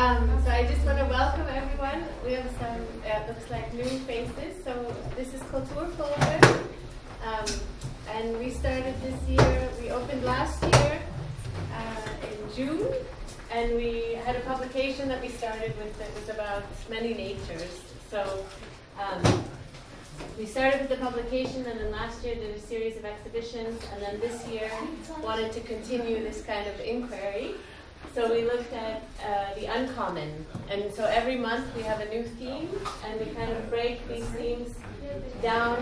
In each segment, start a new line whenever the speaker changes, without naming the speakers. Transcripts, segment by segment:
So I just want to welcome everyone. We have some, looks like new faces. So this is Kulturfolger. And we started this year, we opened last year in June. And we had a publication that we started with that was about many natures. So we started with the publication, and then last year did a series of exhibitions, and then this year wanted to continue this kind of inquiry. So we looked at the uncommon, and so every month we have a new theme, and we kind of break these themes down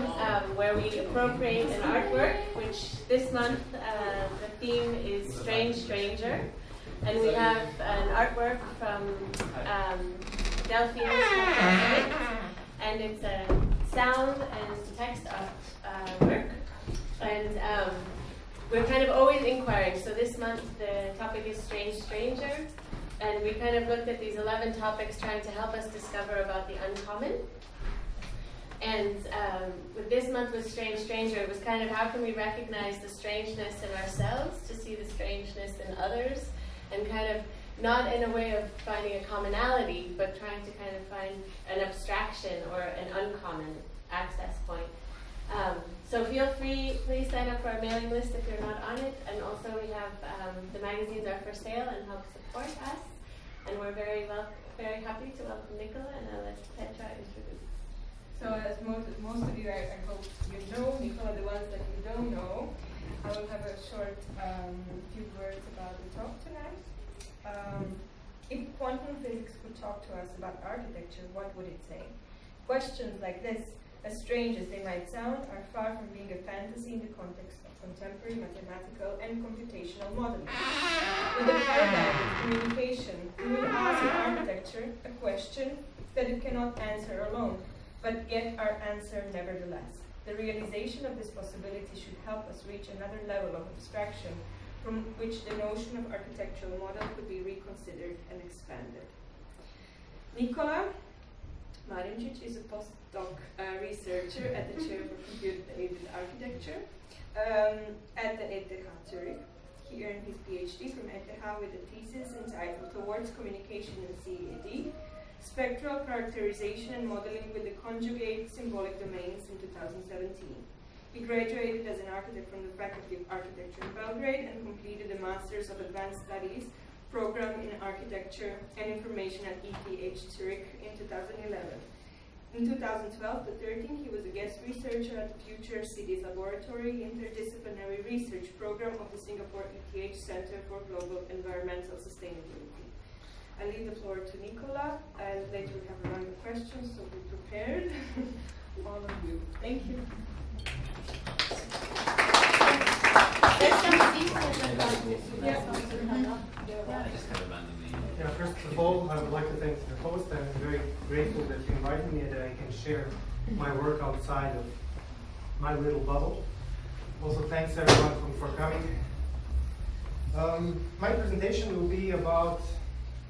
where we appropriate an artwork, which this month the theme is Strange Stranger, and we have an artwork from Delphi, and it's a sound and text work, and we're kind of always inquiring. So this month the topic is Strange Stranger, and we kind of looked at these 11 topics trying to help us discover about the uncommon. And with this month with Strange Stranger, it was kind of how can we recognize the strangeness in ourselves to see the strangeness in others, and kind of not in a way of finding a commonality, but trying to kind of find an abstraction or an uncommon access point. So feel free, please sign up for our mailing list if you're not on it. And also we have, the magazines are for sale and help support us. And we're very happy to welcome Nikola, and I'll let Petra introduce.
So as most of you, I hope you know Nikola, the ones that you don't know, I will have a short few words about the talk tonight. If quantum physics could talk to us about architecture, what would it say? Questions like this, as strange as they might sound, are far from being a fantasy in the context of contemporary mathematical and computational modeling. With the paradigm of communication, we will ask architecture a question that it cannot answer alone, but get our answer nevertheless. The realization of this possibility should help us reach another level of abstraction from which the notion of architectural model could be reconsidered and expanded. Nikola Marincic is a postdoc researcher at the Chair for Computer-Aided Architecture at the ETH Zurich. He earned his PhD from ETH with a thesis entitled Towards Communication in CAD, Spectral Characterization and Modeling with the Conjugate Symbolic Domains in 2017. He graduated as an architect from the Faculty of Architecture in Belgrade and completed a Master's of Advanced Studies program in Architecture and Information at ETH Zurich in 2011. In 2012 to 13, he was a guest researcher at the Future Cities Laboratory Interdisciplinary Research Program of the Singapore ETH Center for Global Environmental Sustainability. I leave the floor to Nikola, and later we have a round of questions, so be prepared, all of you. Thank you.
First of all, I would like to thank the host. I'm very grateful that you invited me and that I can share my work outside of my little bubble. Also, thanks everyone for coming. My presentation will be about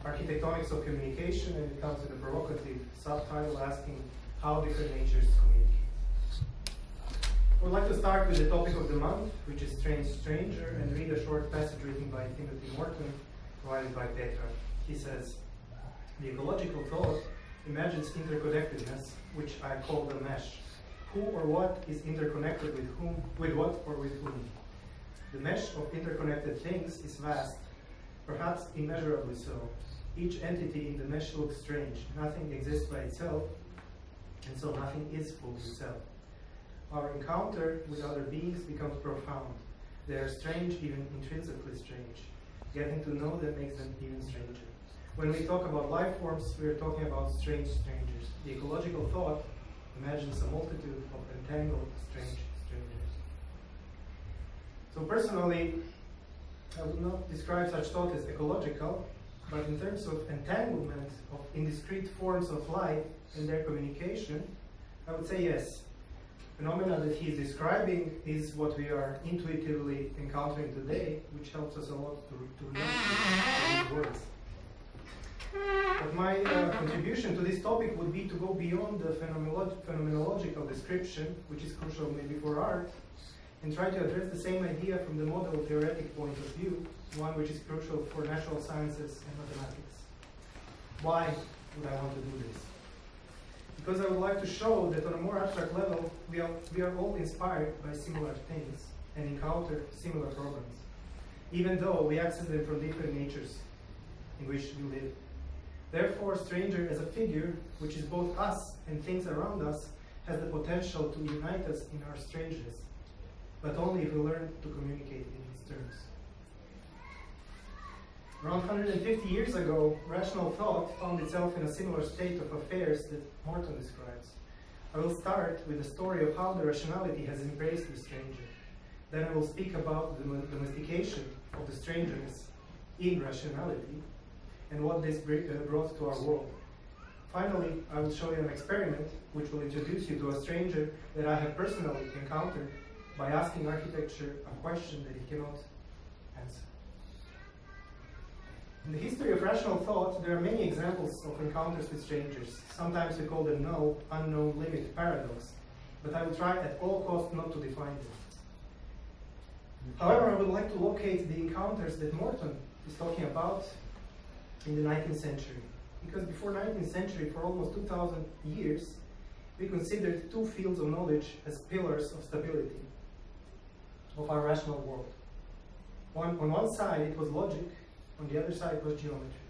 architectonics of communication, and it comes with a provocative subtitle asking how different natures communicate. I would like to start with the topic of the month, which is Strange Stranger, and read a short passage written by Timothy Morton, provided by Petra. He says, the ecological thought imagines interconnectedness, which I call the mesh. Who or what is interconnected with whom, with what or with whom? The mesh of interconnected things is vast, perhaps immeasurably so. Each entity in the mesh looks strange. Nothing exists by itself, and so nothing is fully itself. Our encounter with other beings becomes profound. They are strange, even intrinsically strange. Getting to know them makes them even stranger. When we talk about life forms, we are talking about strange strangers. The ecological thought imagines a multitude of entangled, strange strangers. So personally, I would not describe such thought as ecological, but in terms of entanglement of indiscrete forms of life and their communication, I would say yes. Phenomena that he is describing is what we are intuitively encountering today, which helps us a lot to learn these words. But my contribution to this topic would be to go beyond the phenomenological description, which is crucial maybe for art, and try to address the same idea from the model theoretic point of view, one which is crucial for natural sciences and mathematics. Why would I want to do this? Because I would like to show that on a more abstract level, we are all inspired by similar things and encounter similar problems, even though we access them from different natures in which we live. Therefore, stranger as a figure, which is both us and things around us, has the potential to unite us in our strangeness, but only if we learn to communicate in its terms. Around 150 years ago, rational thought found itself in a similar state of affairs that Morton describes. I will start with the story of how the rationality has embraced the stranger. Then I will speak about the domestication of the strangeness in rationality and what this brought to our world. Finally, I will show you an experiment which will introduce you to a stranger that I have personally encountered by asking architecture a question that it cannot answer. In the history of rational thought, there are many examples of encounters with strangers. Sometimes we call them null, unknown limit paradox, but I will try at all costs not to define them. However, I would like to locate the encounters that Morton is talking about in the 19th century. Because before 19th century, for almost 2,000 years, we considered two fields of knowledge as pillars of stability of our rational world. On one side, it was logic. On the other side was geometry.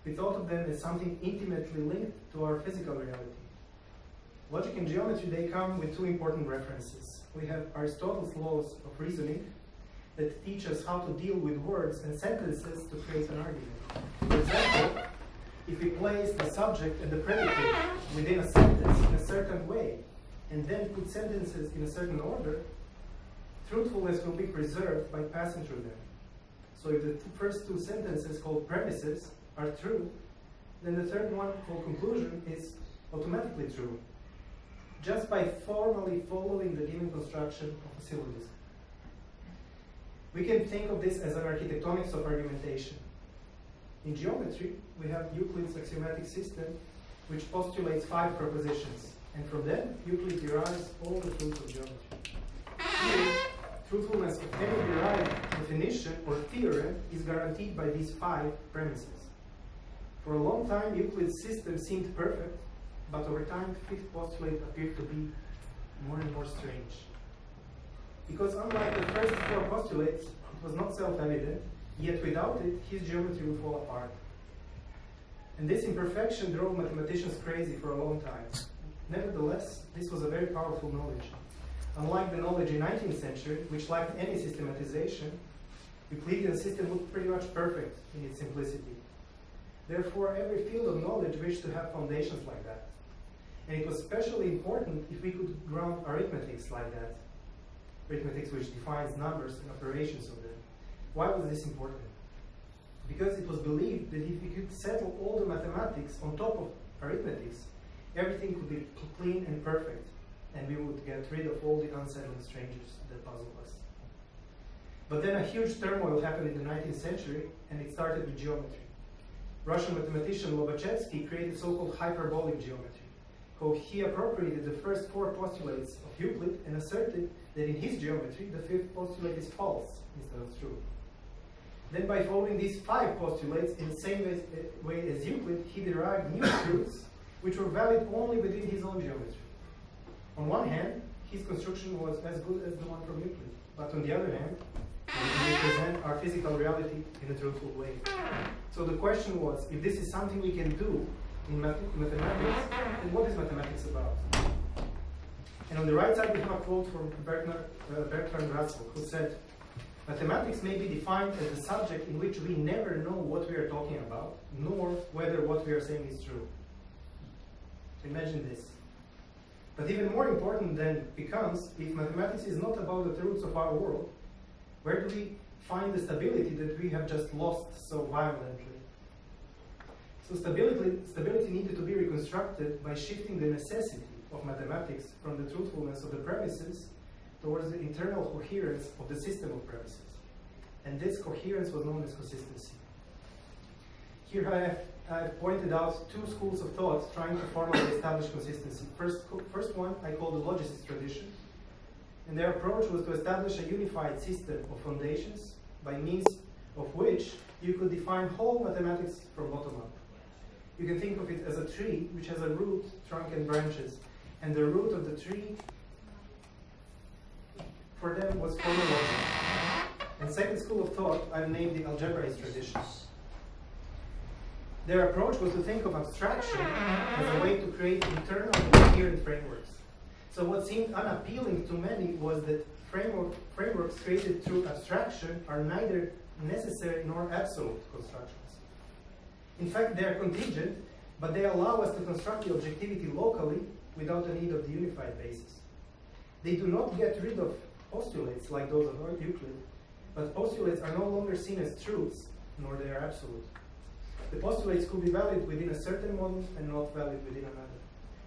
We thought of them as something intimately linked to our physical reality. Logic and geometry, they come with two important references. We have Aristotle's laws of reasoning that teach us how to deal with words and sentences to create an argument. For example, if we place the subject and the predicate within a sentence in a certain way, and then put sentences in a certain order, truthfulness will be preserved by passing through them. So if the first two sentences called premises are true, then the third one called conclusion is automatically true, just by formally following the given construction of a syllogism. We can think of this as an architectonics of argumentation. In geometry, we have Euclid's axiomatic system, which postulates 5 propositions, and from them, Euclid derives all the truths of geometry. Here, truthfulness of any derived definition or theorem is guaranteed by these 5 premises. For a long time, Euclid's system seemed perfect, but over time, the 5th postulate appeared to be more and more strange. Because unlike the first 4 postulates, it was not self-evident, yet without it, his geometry would fall apart. And this imperfection drove mathematicians crazy for a long time. Nevertheless, this was a very powerful knowledge. Unlike the knowledge in the 19th century, which lacked any systematization, Euclidean system looked pretty much perfect in its simplicity. Therefore, every field of knowledge wished to have foundations like that. And it was especially important if we could ground arithmetics like that. Arithmetics which defines numbers and operations of them. Why was this important? Because it was believed that if we could settle all the mathematics on top of arithmetics, everything could be clean and perfect, and we would get rid of all the unsettling strangers that puzzle us. But then a huge turmoil happened in the 19th century, and it started with geometry. Russian mathematician Lobachevsky created so-called hyperbolic geometry. He appropriated the first 4 postulates of Euclid and asserted that in his geometry, the 5th postulate is false instead of true. Then by following these 5 postulates in the same way as Euclid, he derived new truths which were valid only within his own geometry. On one hand, his construction was as good as the one from Euclid, but on the other hand, we represent our physical reality in a truthful way. So the question was, if this is something we can do in mathematics, then what is mathematics about? And on the right side, we have a quote from Bertrand Russell, who said, "Mathematics may be defined as a subject in which we never know what we are talking about, nor whether what we are saying is true." Imagine this. But even more important then becomes, if mathematics is not about the truths of our world, where do we find the stability that we have just lost so violently? So stability needed to be reconstructed by shifting the necessity of mathematics from the truthfulness of the premises towards the internal coherence of the system of premises. And this coherence was known as consistency. Here I have pointed out 2 schools of thought trying to formally establish consistency. First one I call the logicist tradition. And their approach was to establish a unified system of foundations by means of which you could define whole mathematics from bottom up. you can think of it as a tree which has a root, trunk, and branches. And the root of the tree, for them, was formal logic. And second school of thought, I've named the algebraist tradition. Their approach was to think of abstraction as a way to create internal and coherent frameworks. So what seemed unappealing to many was that frameworks created through abstraction are neither necessary nor absolute constructions. In fact, they are contingent, but they allow us to construct the objectivity locally without the need of the unified basis. They do not get rid of postulates like those of Euclid, but postulates are no longer seen as truths, nor they are absolute. The postulates could be valid within a certain model and not valid within another.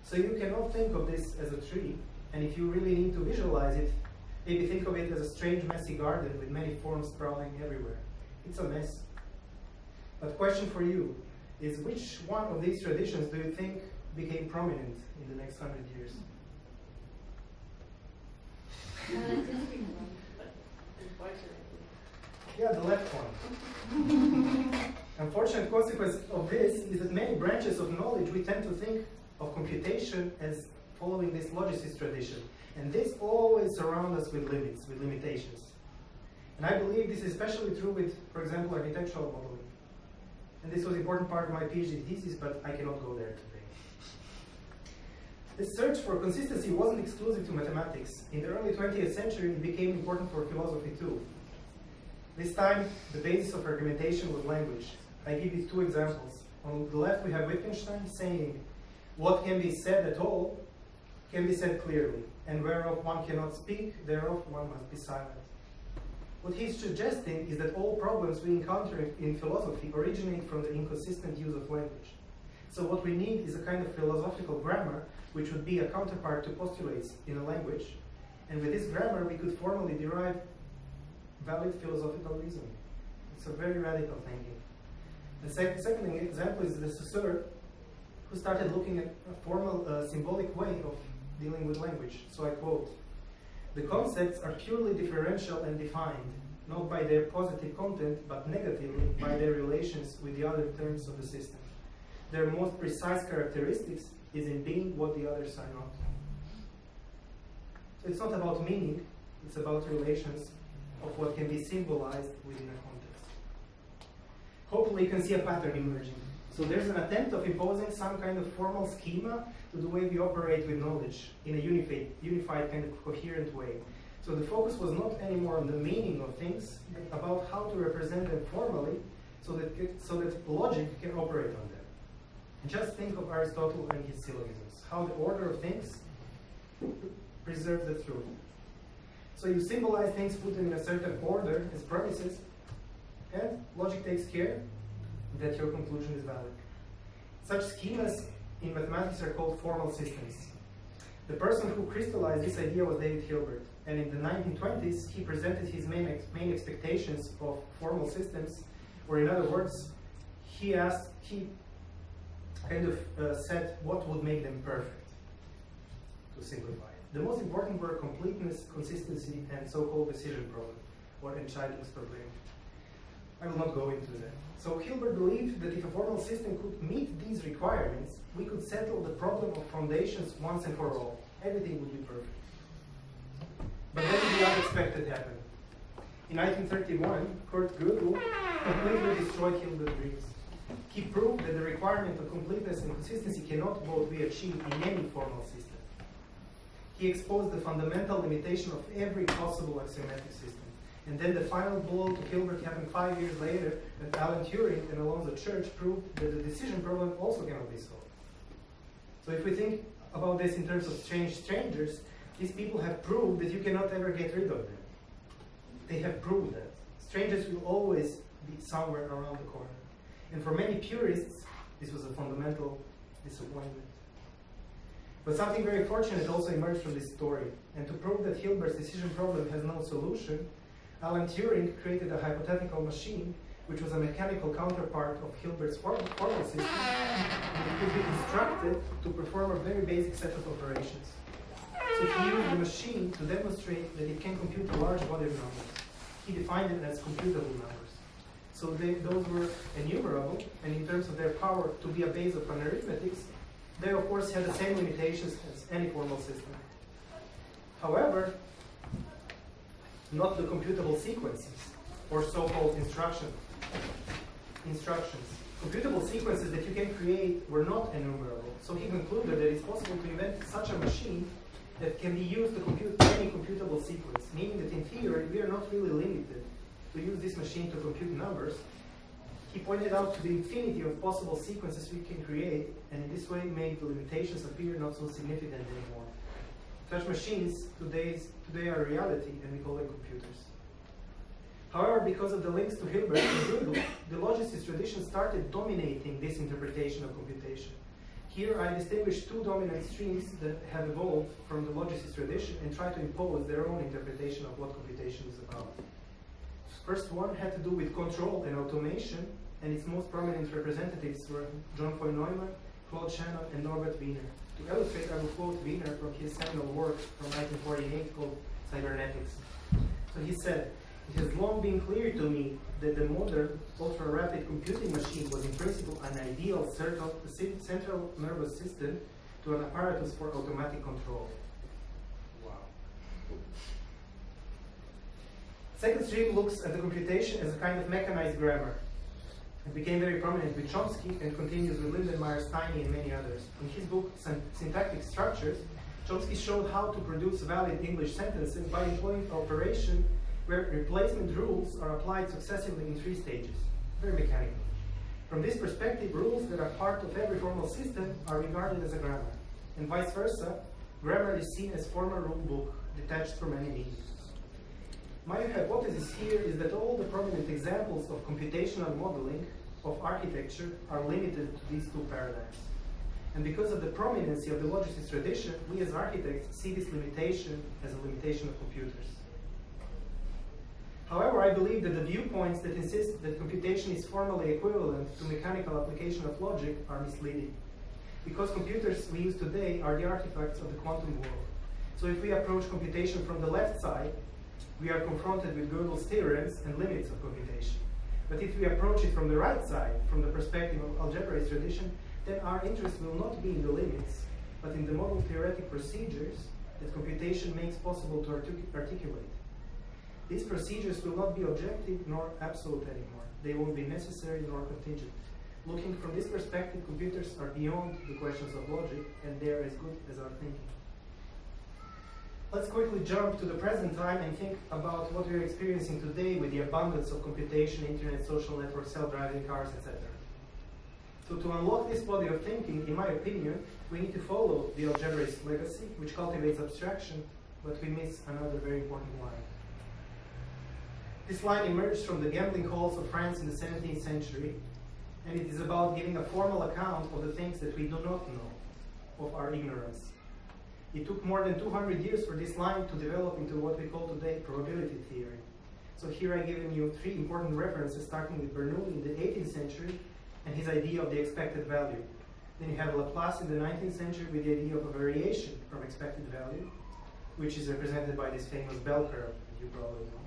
So you cannot think of this as a tree, and if you really need to visualize it, maybe think of it as a strange, messy garden with many forms sprawling everywhere. It's a mess. But question for you is, which one of these traditions do you think became prominent in the next 100 years? Yeah, the left one. Unfortunate consequence of this is that many branches of knowledge, we tend to think of computation as following this logicist tradition. And this always surrounds us with limits, with limitations. And I believe this is especially true with, for example, architectural modeling. And this was an important part of my PhD thesis, but I cannot go there today. This search for consistency wasn't exclusive to mathematics. In the early 20th century, it became important for philosophy too. This time, the basis of argumentation was language. I give you two examples. On the left, we have Wittgenstein saying, what can be said at all can be said clearly, and whereof one cannot speak, thereof one must be silent. What he's suggesting is that all problems we encounter in philosophy originate from the inconsistent use of language. So what we need is a kind of philosophical grammar, which would be a counterpart to postulates in a language, and with this grammar we could formally derive valid philosophical reasoning. It's a very radical thinking. The second example is the Saussure, who started looking at a formal, symbolic way of dealing with language. So I quote, "The concepts are purely differential and defined, not by their positive content, but negatively by their relations with the other terms of the system. Their most precise characteristics is in being what the others are not." So it's not about meaning, it's about relations of what can be symbolized within a context. Hopefully you can see a pattern emerging. So there's an attempt of imposing some kind of formal schema to the way we operate with knowledge in a unified kind of coherent way. So the focus was not anymore on the meaning of things, but about how to represent them formally so that logic can operate on them. And just think of Aristotle and his syllogisms, how the order of things preserves the truth. So you symbolize things, put them in a certain order as premises, and logic takes care that your conclusion is valid. Such schemas in mathematics are called formal systems. The person who crystallized this idea was David Hilbert, and in the 1920s he presented his main expectations of formal systems, or in other words, he kind of said what would make them perfect, to simplify it. The most important were completeness, consistency, and so-called decision problem, or Entscheidungsproblem. I will not go into that. So Hilbert believed that if a formal system could meet these requirements, we could settle the problem of foundations once and for all. Everything would be perfect. But then the unexpected happened. In 1931, Kurt Gödel completely destroyed Hilbert's dreams. He proved that the requirement of completeness and consistency cannot both be achieved in any formal system. He exposed the fundamental limitation of every possible axiomatic system. And then the final blow to Hilbert happened 5 years later, when Alan Turing and Alonzo Church proved that the decision problem also cannot be solved. So if we think about this in terms of strange strangers, these people have proved that you cannot ever get rid of them. They have proved that. Strangers will always be somewhere around the corner. And for many purists, this was a fundamental disappointment. But something very fortunate also emerged from this story. And to prove that Hilbert's decision problem has no solution, Alan Turing created a hypothetical machine which was a mechanical counterpart of Hilbert's formal system, and it could be instructed to perform a very basic set of operations. So he used the machine to demonstrate that it can compute a large body of numbers. He defined it as computable numbers. So those were enumerable, and in terms of their power to be a base of an arithmetics, they of course had the same limitations as any formal system. However, not the computable sequences, or so-called instructions. Computable sequences that you can create were not enumerable. So he concluded that it's possible to invent such a machine that can be used to compute any computable sequence, meaning that in theory we are not really limited to use this machine to compute numbers. He pointed out to the infinity of possible sequences we can create, and in this way made the limitations appear not so significant anymore. Such machines today are a reality, and we call them computers. However, because of the links to Hilbert and Gödel, the logicist tradition started dominating this interpretation of computation. Here I distinguish two dominant streams that have evolved from the logicist tradition and try to impose their own interpretation of what computation is about. First one had to do with control and automation, and its most prominent representatives were John Foy Neumann, Claude Shannon, and Norbert Wiener. To illustrate, I will quote Wiener from his seminal work from 1948 called Cybernetics. So he said, "It has long been clear to me that the modern, ultra-rapid computing machine was in principle an ideal central nervous system to an apparatus for automatic control." Wow. Second stream looks at the computation as a kind of mechanized grammar. It became very prominent with Chomsky and continues with Lindenmayer, Steiny, and many others. In his book, Syntactic Structures, Chomsky showed how to produce valid English sentences by employing operation where replacement rules are applied successively in 3 stages, very mechanical. From this perspective, rules that are part of every formal system are regarded as a grammar, and vice versa, grammar is seen as formal rule book, detached from any meaning. My hypothesis here is that all the prominent examples of computational modeling of architecture are limited to these 2 paradigms. And because of the prominency of the logicist tradition, we as architects see this limitation as a limitation of computers. However, I believe that the viewpoints that insist that computation is formally equivalent to mechanical application of logic are misleading, because computers we use today are the artifacts of the quantum world. So if we approach computation from the left side, we are confronted with Gödel's theorems and limits of computation. But if we approach it from the right side, from the perspective of algebraist tradition, then our interest will not be in the limits, but in the model theoretic procedures that computation makes possible to articulate. These procedures will not be objective nor absolute anymore. They won't be necessary nor contingent. Looking from this perspective, computers are beyond the questions of logic, and they are as good as our thinking. Let's quickly jump to the present time and think about what we are experiencing today with the abundance of computation, internet, social networks, self-driving cars, etc. So to unlock this body of thinking, in my opinion, we need to follow the algebraist legacy, which cultivates abstraction, but we miss another very important line. This line emerged from the gambling halls of France in the 17th century, and it is about giving a formal account of the things that we do not know, of our ignorance. It took more than 200 years for this line to develop into what we call today probability theory. So here I've given you 3 important references, starting with Bernoulli in the 18th century and his idea of the expected value. Then you have Laplace in the 19th century with the idea of a variation from expected value, which is represented by this famous bell curve that you probably know.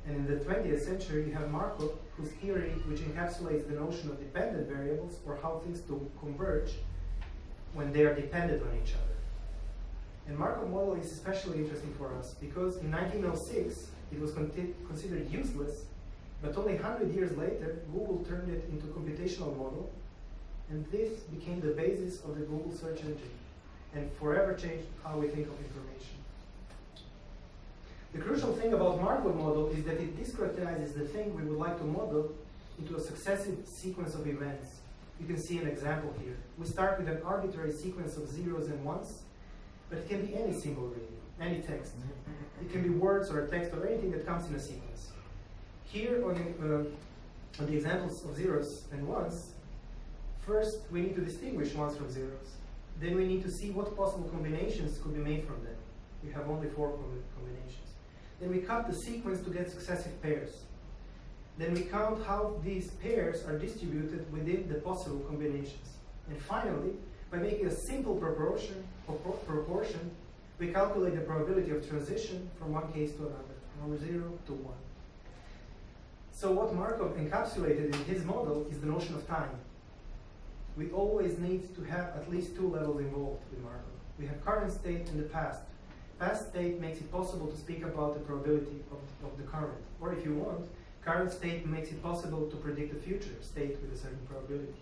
And in the 20th century, you have Markov, whose theory, which encapsulates the notion of dependent variables, or how things do converge when they are dependent on each other. And Markov model is especially interesting for us because in 1906, it was considered useless, but only 100 years later, Google turned it into a computational model, and this became the basis of the Google search engine, and forever changed how we think of information. The crucial thing about Markov model is that it discretizes the thing we would like to model into a successive sequence of events. You can see an example here. We start with an arbitrary sequence of zeros and ones, but it can be any symbol really, any text. It can be words or a text or anything that comes in a sequence. Here on the examples of zeros and ones, first we need to distinguish ones from zeros. Then we need to see what possible combinations could be made from them. We have only 4 combinations. Then we cut the sequence to get successive pairs. Then we count how these pairs are distributed within the possible combinations. And finally, by making a simple proportion, we calculate the probability of transition from one case to another, from 0 to 1. So what Markov encapsulated in his model is the notion of time. We always need to have at least two levels involved with Markov. We have current state and the past. Past state makes it possible to speak about the probability of the current. Or if you want, current state makes it possible to predict the future state with a certain probability.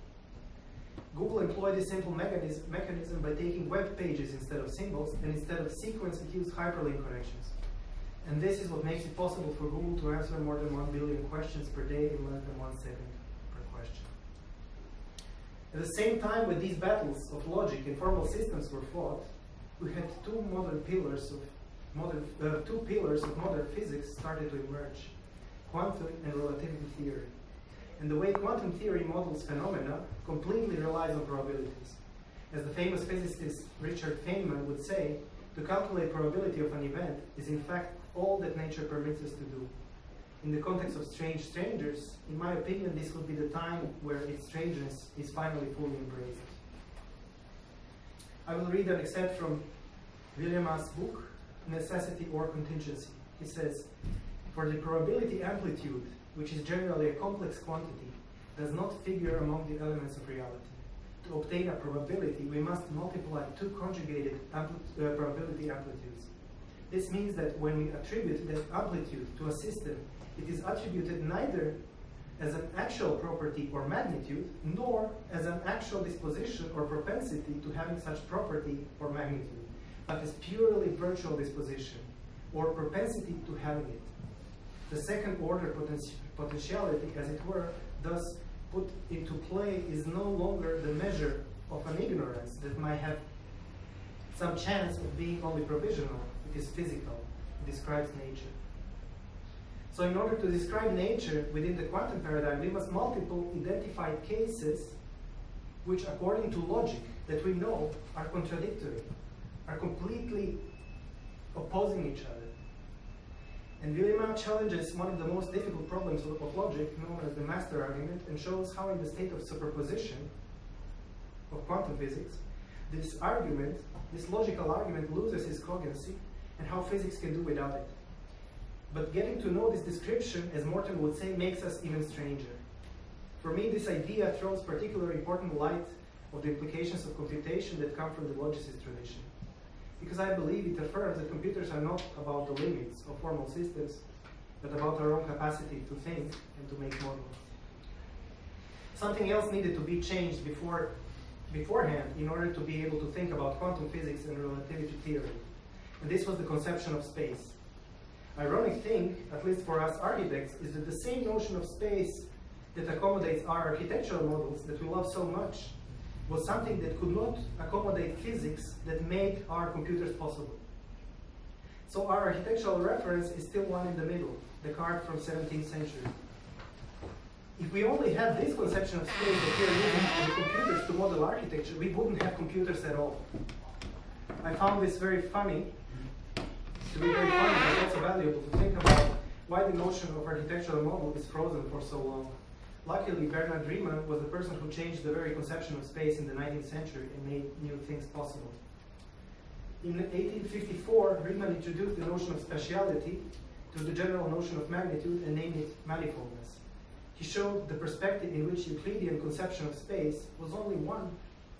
Google employed this simple mechanism by taking web pages instead of symbols, and instead of sequence, it used hyperlink connections. And this is what makes it possible for Google to answer more than 1 billion questions per day in less than 1 second per question. At the same time, when these battles of logic and formal systems were fought, we had two pillars of modern physics started to emerge: quantum and relativity theory. And the way quantum theory models phenomena completely relies on probabilities. As the famous physicist Richard Feynman would say, to calculate probability of an event is in fact all that nature permits us to do. In the context of strange strangers, in my opinion, this would be the time where its strangeness is finally fully embraced. I will read an excerpt from William's book, Necessity or Contingency. He says, "For the probability amplitude, which is generally a complex quantity, does not figure among the elements of reality. To obtain a probability, we must multiply two conjugated probability amplitudes. This means that when we attribute that amplitude to a system, it is attributed neither as an actual property or magnitude, nor as an actual disposition or propensity to having such property or magnitude, but as purely virtual disposition or propensity to having it. The second order potentiality, as it were, thus put into play, is no longer the measure of an ignorance that might have some chance of being only provisional. It is physical. It describes nature. So in order to describe nature within the quantum paradigm, we must multiple identified cases which, according to logic that we know, are contradictory, are completely opposing each other. And William challenges one of the most difficult problems of logic, known as the master argument, and shows how in the state of superposition of quantum physics, this logical argument loses its cogency, and how physics can do without it. But getting to know this description, as Morton would say, makes us even stranger. For me, this idea throws particularly important light of the implications of computation that come from the logicist tradition. Because I believe it affirms that computers are not about the limits of formal systems, but about our own capacity to think and to make models. Something else needed to be changed beforehand in order to be able to think about quantum physics and relativity theory. And this was the conception of space. Ironic thing, at least for us architects, is that the same notion of space that accommodates our architectural models that we love so much was something that could not accommodate physics that made our computers possible. So our architectural reference is still one in the middle, Descartes from 17th century. If we only had this conception of space that we are using in computers to model architecture, we wouldn't have computers at all. I found this very funny, but also valuable to think about why the notion of architectural model is frozen for so long. Luckily, Bernard Riemann was the person who changed the very conception of space in the 19th century and made new things possible. In 1854, Riemann introduced the notion of spatiality to the general notion of magnitude and named it manifoldness. He showed the perspective in which Euclidean conception of space was only one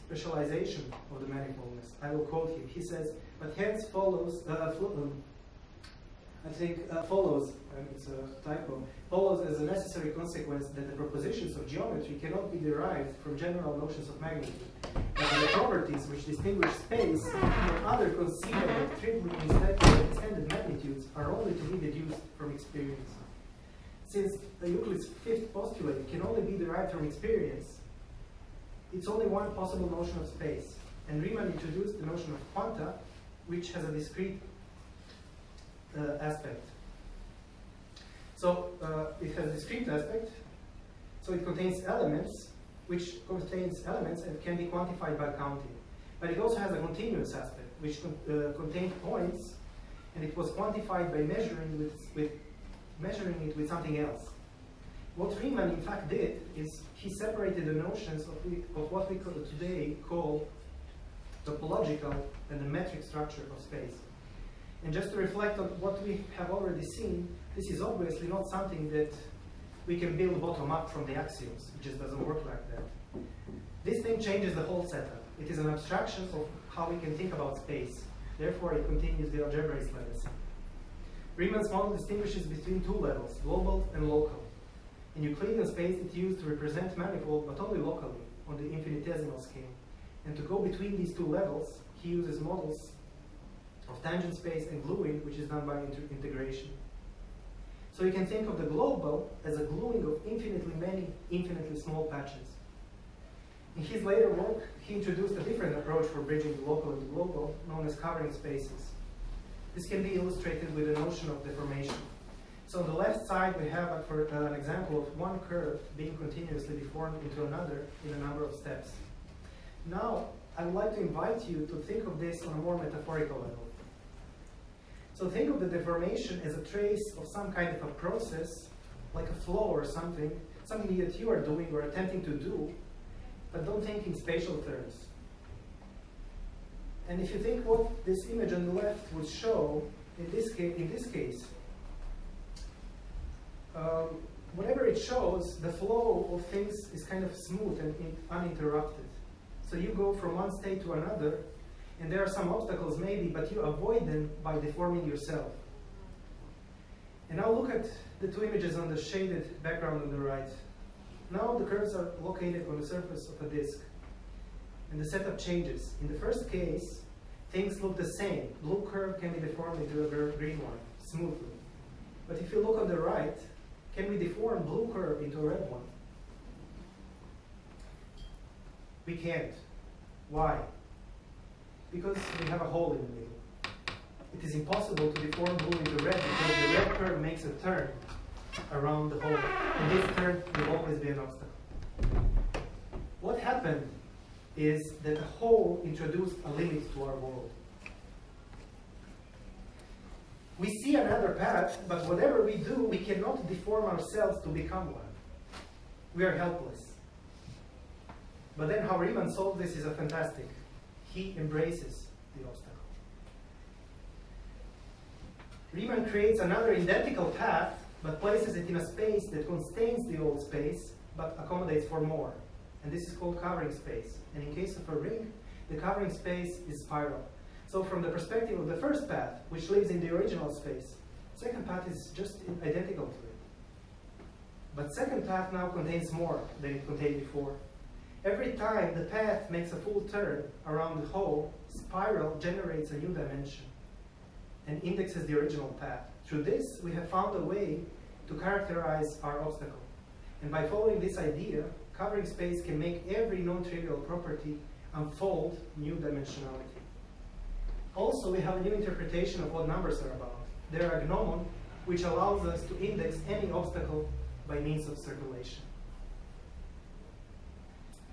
specialization of the manifoldness. I will quote him. He says, "But hence follows, it's a typo, follows as a necessary consequence that the propositions of geometry cannot be derived from general notions of magnitude, and the properties which distinguish space from other conceivable triply extended magnitudes are only to be deduced from experience. Since Euclid's fifth postulate can only be derived from experience, it's only one possible notion of space, and Riemann introduced the notion of quanta, which has a discrete aspect. So it has a discrete aspect, so it contains elements, and can be quantified by counting. But it also has a continuous aspect, which contains points, and it was quantified by measuring it with something else. What Riemann in fact did is he separated the notions of what we today call the topological and the metric structure of space. And just to reflect on what we have already seen, this is obviously not something that we can build bottom up from the axioms. It just doesn't work like that. This thing changes the whole setup. It is an abstraction of how we can think about space. Therefore, it continues the algebraist legacy. Riemann's model distinguishes between two levels, global and local. In Euclidean space, it's used to represent manifold, but only locally, on the infinitesimal scale. And to go between these two levels, he uses models of tangent space and gluing, which is done by integration. So you can think of the global as a gluing of infinitely many, infinitely small patches. In his later work, he introduced a different approach for bridging the local and the global, known as covering spaces. This can be illustrated with the notion of deformation. So on the left side, we have an example of one curve being continuously deformed into another in a number of steps. Now, I would like to invite you to think of this on a more metaphorical level. So think of the deformation as a trace of some kind of a process, like a flow or something that you are doing or attempting to do, but don't think in spatial terms. And if you think what this image on the left would show, in this case, whatever it shows, the flow of things is kind of smooth and uninterrupted. So you go from one state to another, and there are some obstacles maybe, but you avoid them by deforming yourself. And now look at the two images on the shaded background on the right. Now the curves are located on the surface of a disk, and the setup changes. In the first case, things look the same. Blue curve can be deformed into a green one, smoothly. But if you look on the right, can we deform blue curve into a red one? We can't. Why? Because we have a hole in the middle. It is impossible to deform blue into red because the red curve makes a turn around the hole. And this turn will always be an obstacle. What happened is that the hole introduced a limit to our world. We see another path, but whatever we do, we cannot deform ourselves to become one. We are helpless. But then how Riemann solved this is a fantastic. He embraces the obstacle. Riemann creates another identical path, but places it in a space that constrains the old space, but accommodates for more. And this is called covering space. And in case of a ring, the covering space is spiral. So from the perspective of the first path, which lives in the original space, second path is just identical to it. But second path now contains more than it contained before. Every time the path makes a full turn around the hole, spiral generates a new dimension and indexes the original path. Through this, we have found a way to characterize our obstacle. And by following this idea, covering space can make every non-trivial property unfold new dimensionality. Also, we have a new interpretation of what numbers are about. They're a gnomon, which allows us to index any obstacle by means of circulation.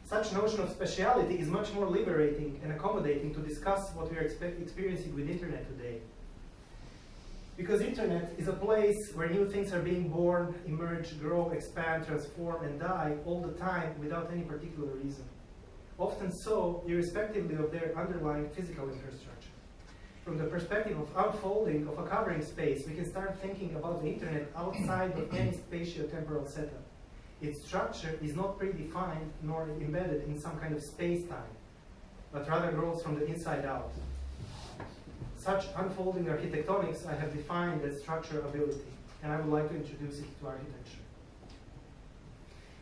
Such notion of speciality is much more liberating and accommodating to discuss what we are experiencing with internet today. Because internet is a place where new things are being born, emerge, grow, expand, transform, and die all the time without any particular reason. Often so, irrespectively of their underlying physical infrastructure. From the perspective of unfolding of a covering space, we can start thinking about the internet outside of any spatio-temporal setup. Its structure is not predefined nor embedded in some kind of space-time, but rather grows from the inside out. Such unfolding architectonics I have defined as structure ability, and I would like to introduce it to architecture.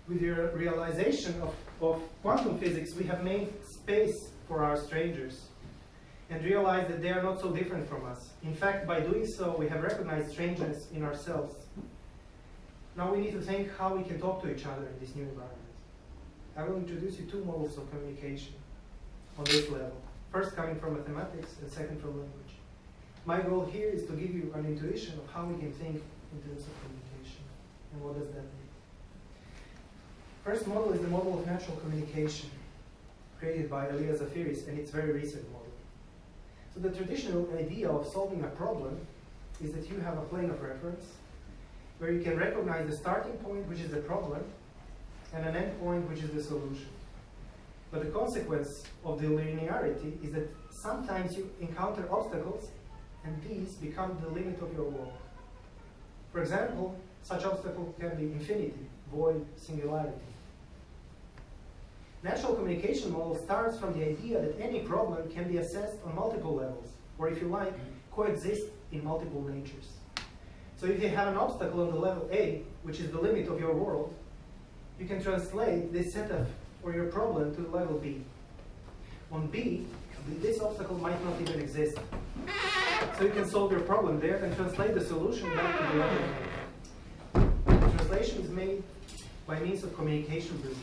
With the realization of quantum physics, we have made space for our strangers and realized that they are not so different from us. In fact, by doing so, we have recognized strangeness in ourselves. Now we need to think how we can talk to each other in this new environment. I will introduce you two models of communication on this level. First coming from mathematics and second from language. My goal here is to give you an intuition of how we can think in terms of communication. And what does that mean? First model is the model of natural communication created by Elia Zafiris, and it's a very recent model. So the traditional idea of solving a problem is that you have a plane of reference where you can recognize the starting point, which is the problem, and an end point, which is the solution. But the consequence of the linearity is that sometimes you encounter obstacles, and these become the limit of your walk. For example, Such obstacle can be infinity, void, singularity. Natural communication model starts from the idea that any problem can be assessed on multiple levels, or if you like, coexist in multiple natures. So if you have an obstacle on the level A, which is the limit of your world, you can translate this setup or your problem to the level B. On B, this obstacle might not even exist. So you can solve your problem there and translate the solution back to the level A. The translation is made by means of communication bridges.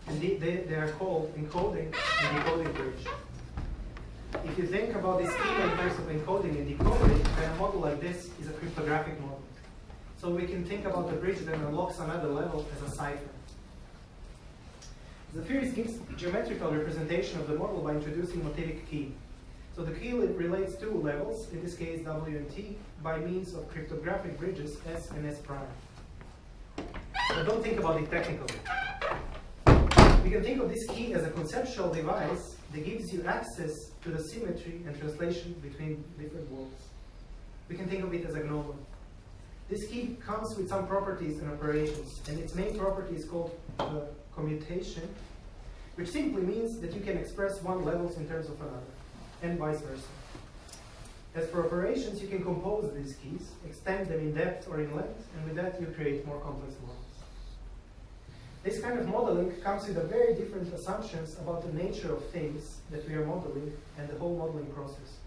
And they are called encoding and decoding bridge. If you think about this schema in terms of encoding and decoding, then a model like this is a cryptographic model. So we can think about the bridge that unlocks another level as a cipher. The theory gives geometrical representation of the model by introducing motivic key. So the key relates two levels, in this case W and T, by means of cryptographic bridges S and S prime. But don't think about it technically. We can think of this key as a conceptual device that gives you access to the symmetry and translation between different worlds. We can think of it as a gnome. This key comes with some properties and operations, and its main property is called commutation, which simply means that you can express one level in terms of another, and vice versa. As for operations, you can compose these keys, extend them in depth or in length, and with that you create more complex models. This kind of modeling comes with a very different assumptions about the nature of things that we are modeling and the whole modeling process.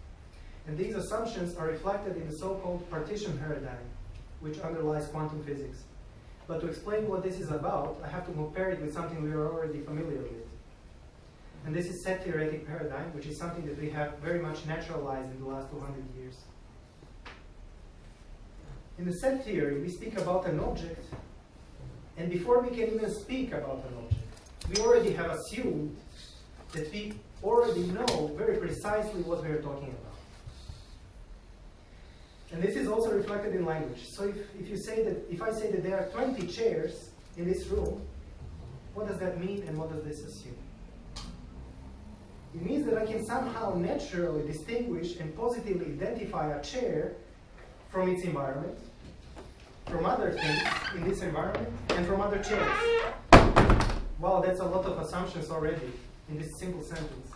And these assumptions are reflected in the so-called partition paradigm, which underlies quantum physics. But to explain what this is about, I have to compare it with something we are already familiar with. And this is set theoretic paradigm, which is something that we have very much naturalized in the last 200 years. In the set theory, we speak about an object, and before we can even speak about an object, we already have assumed that we already know very precisely what we are talking about. And this is also reflected in language. So if I say that there are 20 chairs in this room, what does that mean and what does this assume? It means that I can somehow naturally distinguish and positively identify a chair from its environment, from other things in this environment, and from other chairs. Wow, that's a lot of assumptions already in this simple sentence.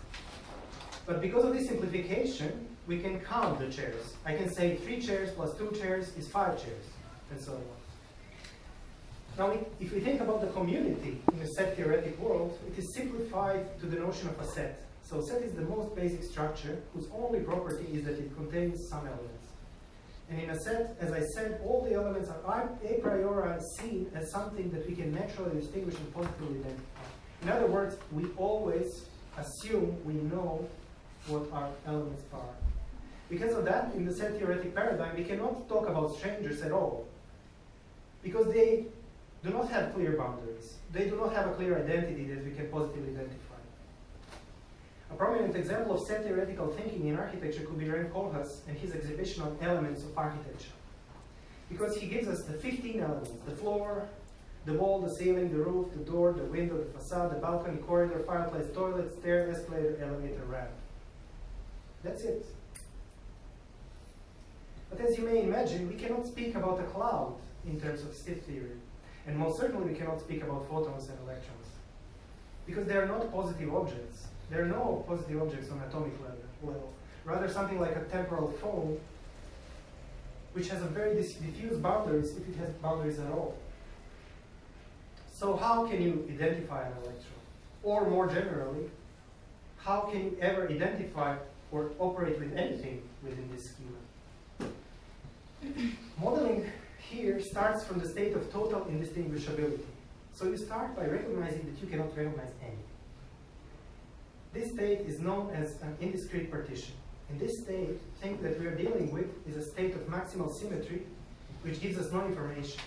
But because of this simplification, we can count the chairs. I can say 3 chairs plus 2 chairs is 5 chairs, and so on. Now, if we think about the community in a set theoretic world, it is simplified to the notion of a set. So a set is the most basic structure whose only property is that it contains some elements. And in a set, as I said, all the elements are a priori seen as something that we can naturally distinguish and positively identify. In other words, we always assume we know what our elements are. Because of that, in the set theoretic paradigm, we cannot talk about strangers at all. Because they do not have clear boundaries. They do not have a clear identity that we can positively identify. A prominent example of set theoretical thinking in architecture could be Rem Koolhaas and his exhibition on elements of architecture. Because he gives us the 15 elements: the floor, the wall, the ceiling, the roof, the door, the window, the facade, the balcony, corridor, fireplace, toilet, stair, escalator, elevator, ramp. That's it. But as you may imagine, we cannot speak about a cloud in terms of set theory. And most certainly we cannot speak about photons and electrons. Because they are not positive objects. There are no positive objects on atomic level. Rather something like a temporal foam, which has a very diffuse boundaries, if it has boundaries at all. So how can you identify an electron? Or more generally, how can you ever identify or operate with anything within this schema? Modeling here starts from the state of total indistinguishability. So you start by recognizing that you cannot recognize anything. This state is known as an indiscrete partition. In this state, the thing that we are dealing with is a state of maximal symmetry, which gives us no information.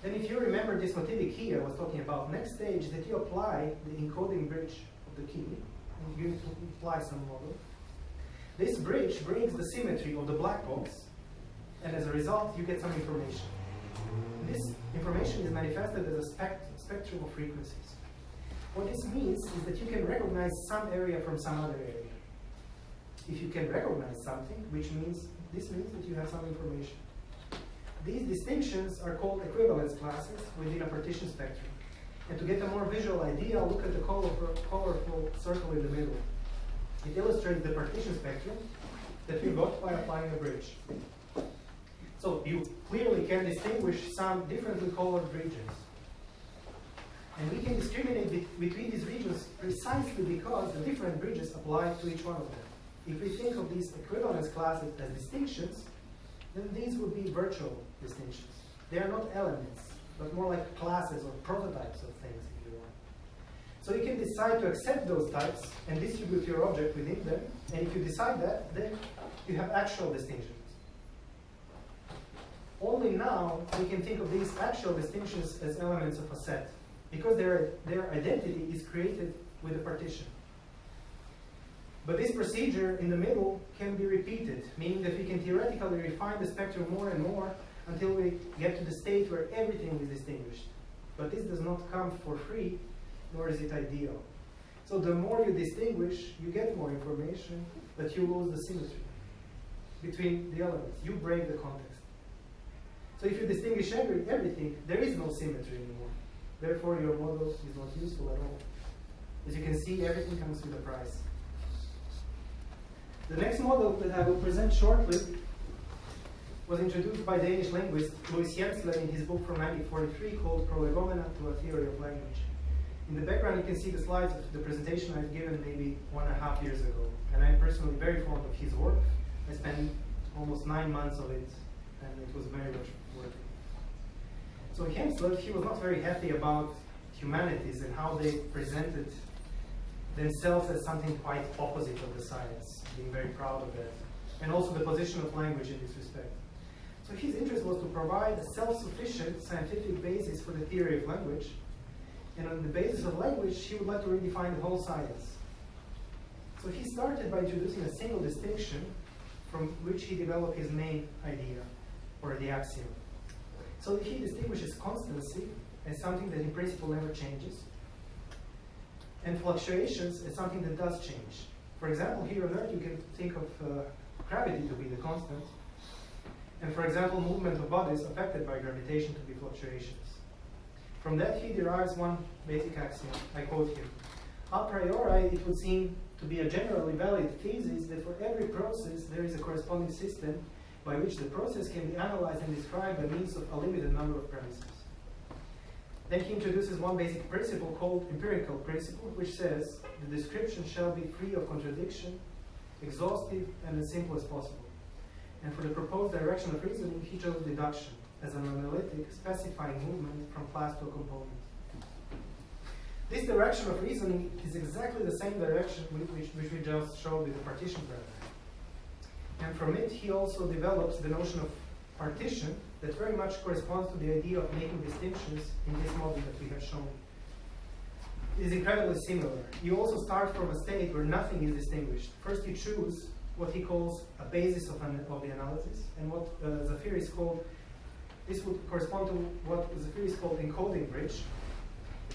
Then if you remember this motivic key I was talking about, next stage is that you apply the encoding bridge of the key, and you apply some model. This bridge brings the symmetry of the black box, and as a result, you get some information. This information is manifested as a spectrum of frequencies. What this means is that you can recognize some area from some other area. If you can recognize something, this means that you have some information. these distinctions are called equivalence classes within a partition spectrum. And to get a more visual idea, look at the colorful circle in the middle. It illustrates the partition spectrum that we got by applying a bridge. So you clearly can distinguish some differently colored regions. And we can discriminate between these regions precisely because the different bridges apply to each one of them. If we think of these equivalence classes as distinctions, then these would be virtual distinctions. They are not elements, but more like classes or prototypes of things, if you want. So you can decide to accept those types and distribute your object within them. And if you decide that, then you have actual distinctions. Only now we can think of these actual distinctions as elements of a set, because their identity is created with a partition. But this procedure in the middle can be repeated, meaning that we can theoretically refine the spectrum more and more until we get to the state where everything is distinguished. But this does not come for free, nor is it ideal. So the more you distinguish, you get more information, but you lose the symmetry between the elements. You break the context. So if you distinguish everything, there is no symmetry anymore. Therefore, your model is not useful at all. As you can see, everything comes with a price. The next model that I will present shortly was introduced by Danish linguist Louis Hjelmslev in his book from 1943 called Prolegomena to a Theory of Language. In the background, you can see the slides of the presentation I've given maybe 1.5 years ago. And I'm personally very fond of his work. I spent almost 9 months of it, and it was very much worth it. So Hjelmslev, he was not very happy about humanities and how they presented themselves as something quite opposite of the science, being very proud of that, and also the position of language in this respect. So his interest was to provide a self-sufficient scientific basis for the theory of language, and on the basis of language, he would like to redefine the whole science. So he started by introducing a single distinction from which he developed his main idea, or the axiom. So he distinguishes constancy as something that in principle never changes, and fluctuations as something that does change. For example, here on Earth you can think of gravity to be the constant, and for example, movement of bodies affected by gravitation to be fluctuations. From that he derives one basic axiom. I quote him. A priori, it would seem to be a generally valid thesis that for every process there is a corresponding system by which the process can be analyzed and described by means of a limited number of premises. Then he introduces one basic principle called empirical principle, which says the description shall be free of contradiction, exhaustive, and as simple as possible. And for the proposed direction of reasoning, he chose deduction as an analytic specifying movement from class to a component. This direction of reasoning is exactly the same direction which we just showed with the partition paradigm. And from it, he also develops the notion of partition that very much corresponds to the idea of making distinctions in this model that we have shown. It is incredibly similar. You also start from a state where nothing is distinguished. First you choose what he calls a basis of the analysis, and what Zafiris called, this would correspond to what Zafiris called encoding bridge.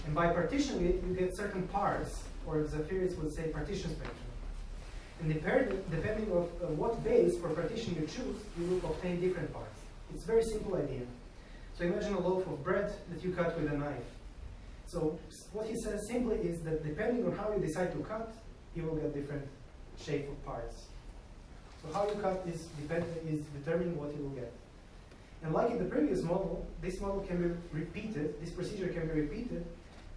And by partitioning it, you get certain parts, or Zafiris would say partition spectrum. And depending on what base for partition you choose, you will obtain different parts. It's a very simple idea. So imagine a loaf of bread that you cut with a knife. So what he says simply is that depending on how you decide to cut, you will get different shape of parts. So how you cut is determining what you will get. And like in the previous model, this model can be repeated, this procedure can be repeated,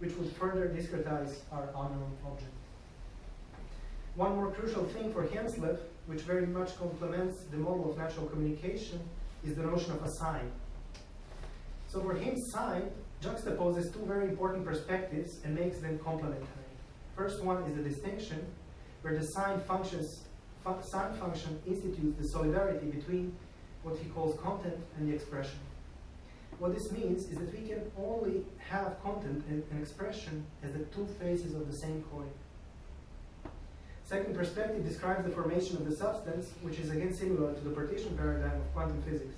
which would further discretize our unknown object. One more crucial thing for Hjelmslev, which very much complements the model of natural communication, is the notion of a sign. So for him, sign juxtaposes two very important perspectives and makes them complementary. First one is the distinction, where the sign function institutes the solidarity between what he calls content and the expression. What this means is that we can only have content and expression as the two faces of the same coin. Second perspective describes the formation of the substance, which is again similar to the partition paradigm of quantum physics.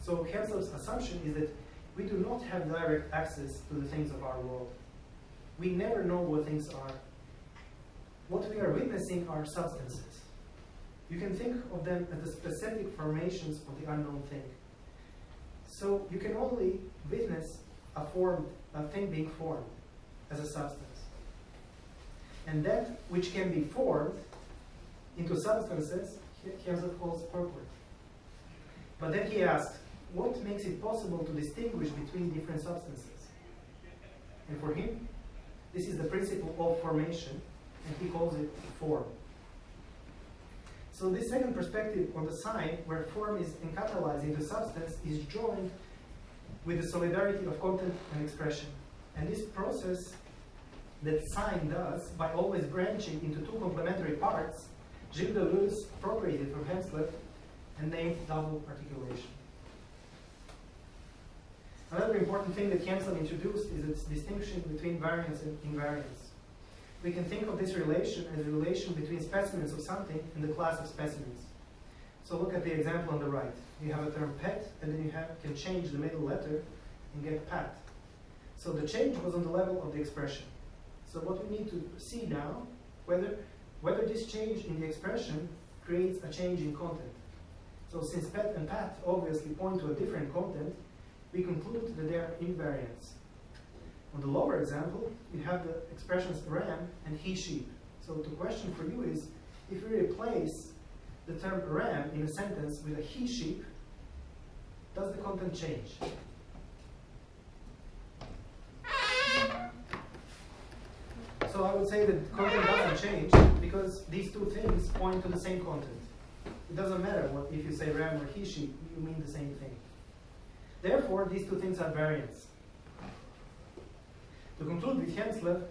So Hjelmslev's assumption is that we do not have direct access to the things of our world. We never know what things are. What we are witnessing are substances. You can think of them as the specific formations of the unknown thing. So you can only witness a thing being formed as a substance. And that which can be formed into substances, Hemsworth calls purport. But then he asked, what makes it possible to distinguish between different substances? And for him, this is the principle of formation, and he calls it form. So this second perspective on the sign, where form is encapsulated into substance, is joined with the solidarity of content and expression. And this process that sign does, by always branching into two complementary parts, Gilles Deleuze appropriated from Hemsworth and named double articulation. Another important thing that Hemsworth introduced is its distinction between variance and invariance. We can think of this relation as a relation between specimens of something and the class of specimens. So look at the example on the right. You have a term pet, and then you can change the middle letter and get pat. So the change was on the level of the expression. So what we need to see now, whether this change in the expression creates a change in content. So since pet and pat obviously point to a different content, we conclude that they are invariants. On the lower example, you have the expressions ram and he sheep. So the question for you is, if we replace the term ram in a sentence with a he sheep, does the content change? So I would say that content doesn't change because these two things point to the same content. It doesn't matter what if you say ram or he sheep, you mean the same thing. Therefore, these two things are variants. To conclude with Hemsworth,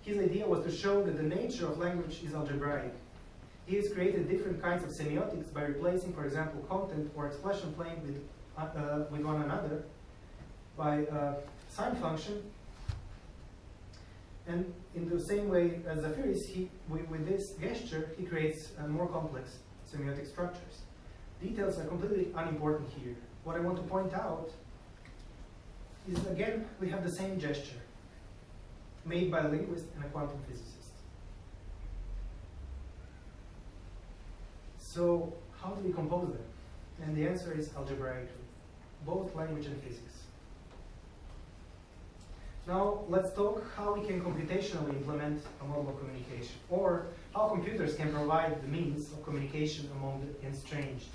his idea was to show that the nature of language is algebraic. He has created different kinds of semiotics by replacing, for example, content or expression plane with one another by a sign function. And in the same way as Zafiris, with this gesture, he creates more complex semiotic structures. Details are completely unimportant here. What I want to point out is, again, we have the same gesture made by a linguist and a quantum physicist. So how do we compose them? And the answer is algebraically, both language and physics. Now let's talk how we can computationally implement a model of communication, or how computers can provide the means of communication among the estranged.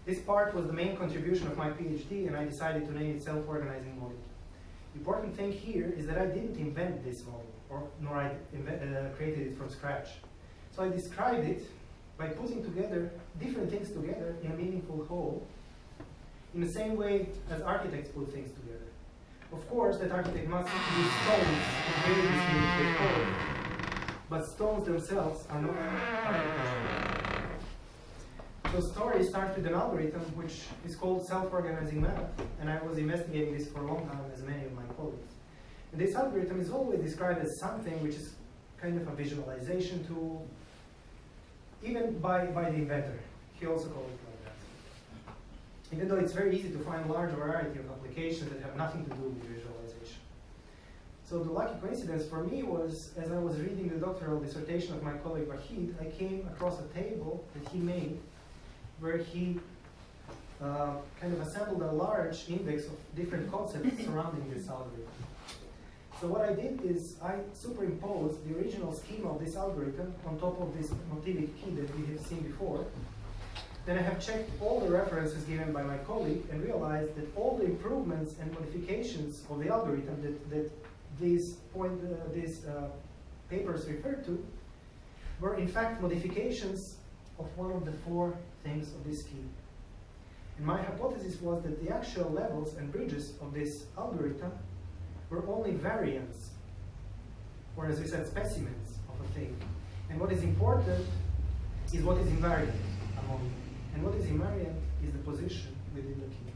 This part was the main contribution of my PhD, and I decided to name it self-organizing model. The important thing here is that I didn't invent this model, nor I created it from scratch. So I described it by putting together different things together in a meaningful whole, in the same way as architects put things together. Of course, that architect must use stones to create this meaningful whole, but stones themselves are not architecture. So story starts with an algorithm which is called self-organizing math, and I was investigating this for a long time, as many of my colleagues. And this algorithm is always described as something which is kind of a visualization tool, even by the inventor. He also called it like that. Even though it's very easy to find a large variety of applications that have nothing to do with visualization. So the lucky coincidence for me was, as I was reading the doctoral dissertation of my colleague Wahid, I came across a table that he made where he kind of assembled a large index of different concepts surrounding this algorithm. So what I did is I superimposed the original schema of this algorithm on top of this motivic key that we have seen before. Then I have checked all the references given by my colleague and realized that all the improvements and modifications of the algorithm that these papers refer to were in fact modifications of one of the four things of this key. And my hypothesis was that the actual levels and bridges of this algorithm were only variants, or as we said, specimens of a thing. And what is important is what is invariant among them. And what is invariant is the position within the key.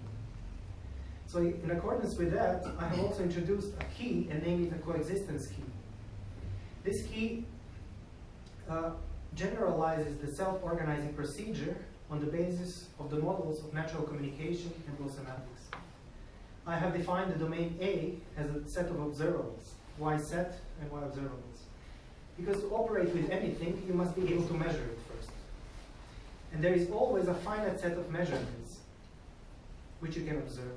So in accordance with that, I have also introduced a key and named it a coexistence key. This key generalizes the self-organizing procedure on the basis of the models of natural communication and law semantics. I have defined the domain A as a set of observables, Y set and Y observables. Because to operate with anything, you must be able to measure it first. And there is always a finite set of measurements which you can observe.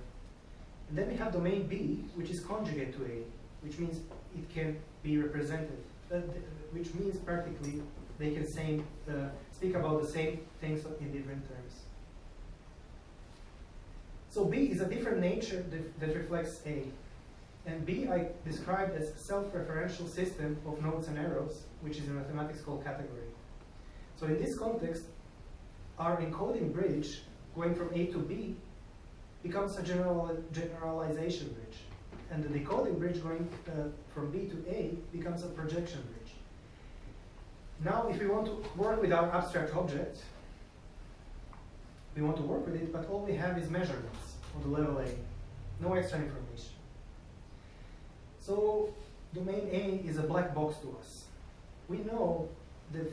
And then we have domain B, which is conjugate to A, which means it can be represented, which means practically they can speak about the same things in different terms. So B is a different nature that reflects A. And B I described as a self-referential system of nodes and arrows, which is in mathematics called category. So in this context, our encoding bridge going from A to B becomes a generalization bridge. And the decoding bridge going from B to A becomes a projection bridge. Now, if we want to work with our abstract object, we want to work with it, but all we have is measurements on the level A, no extra information. So domain A is a black box to us. We know that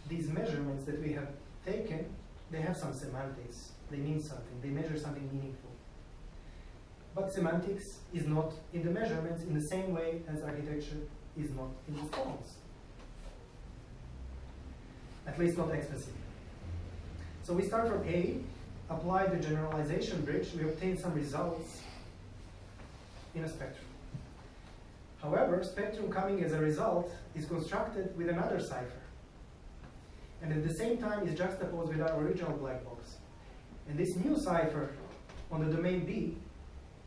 these measurements that we have taken, they have some semantics. They mean something. They measure something meaningful. But semantics is not in the measurements in the same way as architecture is not in the forms. At least not explicitly. So we start from A, apply the generalization bridge, we obtain some results in a spectrum. However, spectrum coming as a result is constructed with another cipher. And at the same time is juxtaposed with our original black box. And this new cipher on the domain B,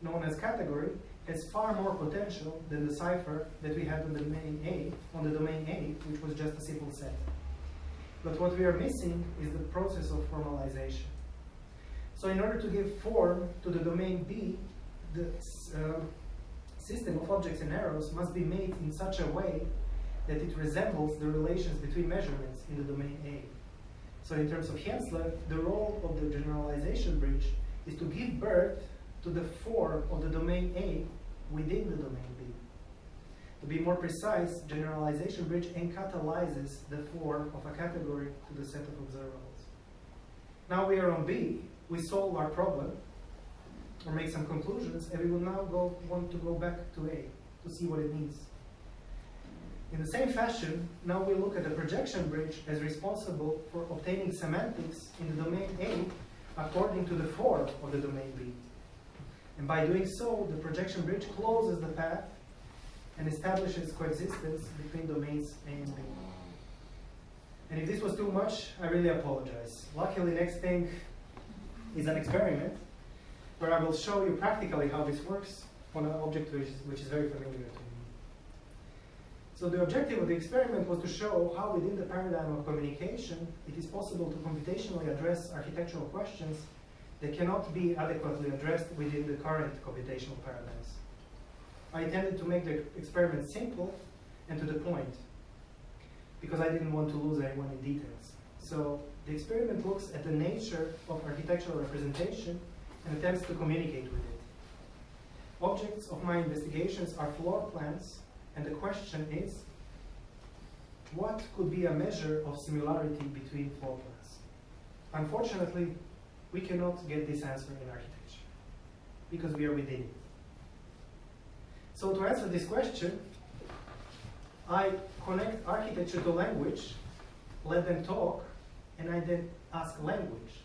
known as category, has far more potential than the cipher that we had on the domain A, which was just a simple set. But what we are missing is the process of formalization. So in order to give form to the domain B, the system of objects and arrows must be made in such a way that it resembles the relations between measurements in the domain A. So in terms of Hensler, the role of the generalization bridge is to give birth to the form of the domain A within the domain B. To be more precise, generalization bridge encatalyzes the form of a category to the set of observables. Now we are on B, we solve our problem, or make some conclusions, and we will now want to go back to A to see what it means. In the same fashion, now we look at the projection bridge as responsible for obtaining semantics in the domain A according to the form of the domain B. And by doing so, the projection bridge closes the path and establishes coexistence between domains A and B. And if this was too much, I really apologize. Luckily, next thing is an experiment where I will show you practically how this works on an object which is very familiar to me. So the objective of the experiment was to show how within the paradigm of communication, it is possible to computationally address architectural questions that cannot be adequately addressed within the current computational paradigms. I intended to make the experiment simple and to the point, because I didn't want to lose anyone in details. So the experiment looks at the nature of architectural representation and attempts to communicate with it. Objects of my investigations are floor plans, and the question is, what could be a measure of similarity between floor plans? Unfortunately, we cannot get this answer in architecture, because we are within it. So to answer this question, I connect architecture to language, let them talk, and I then ask language,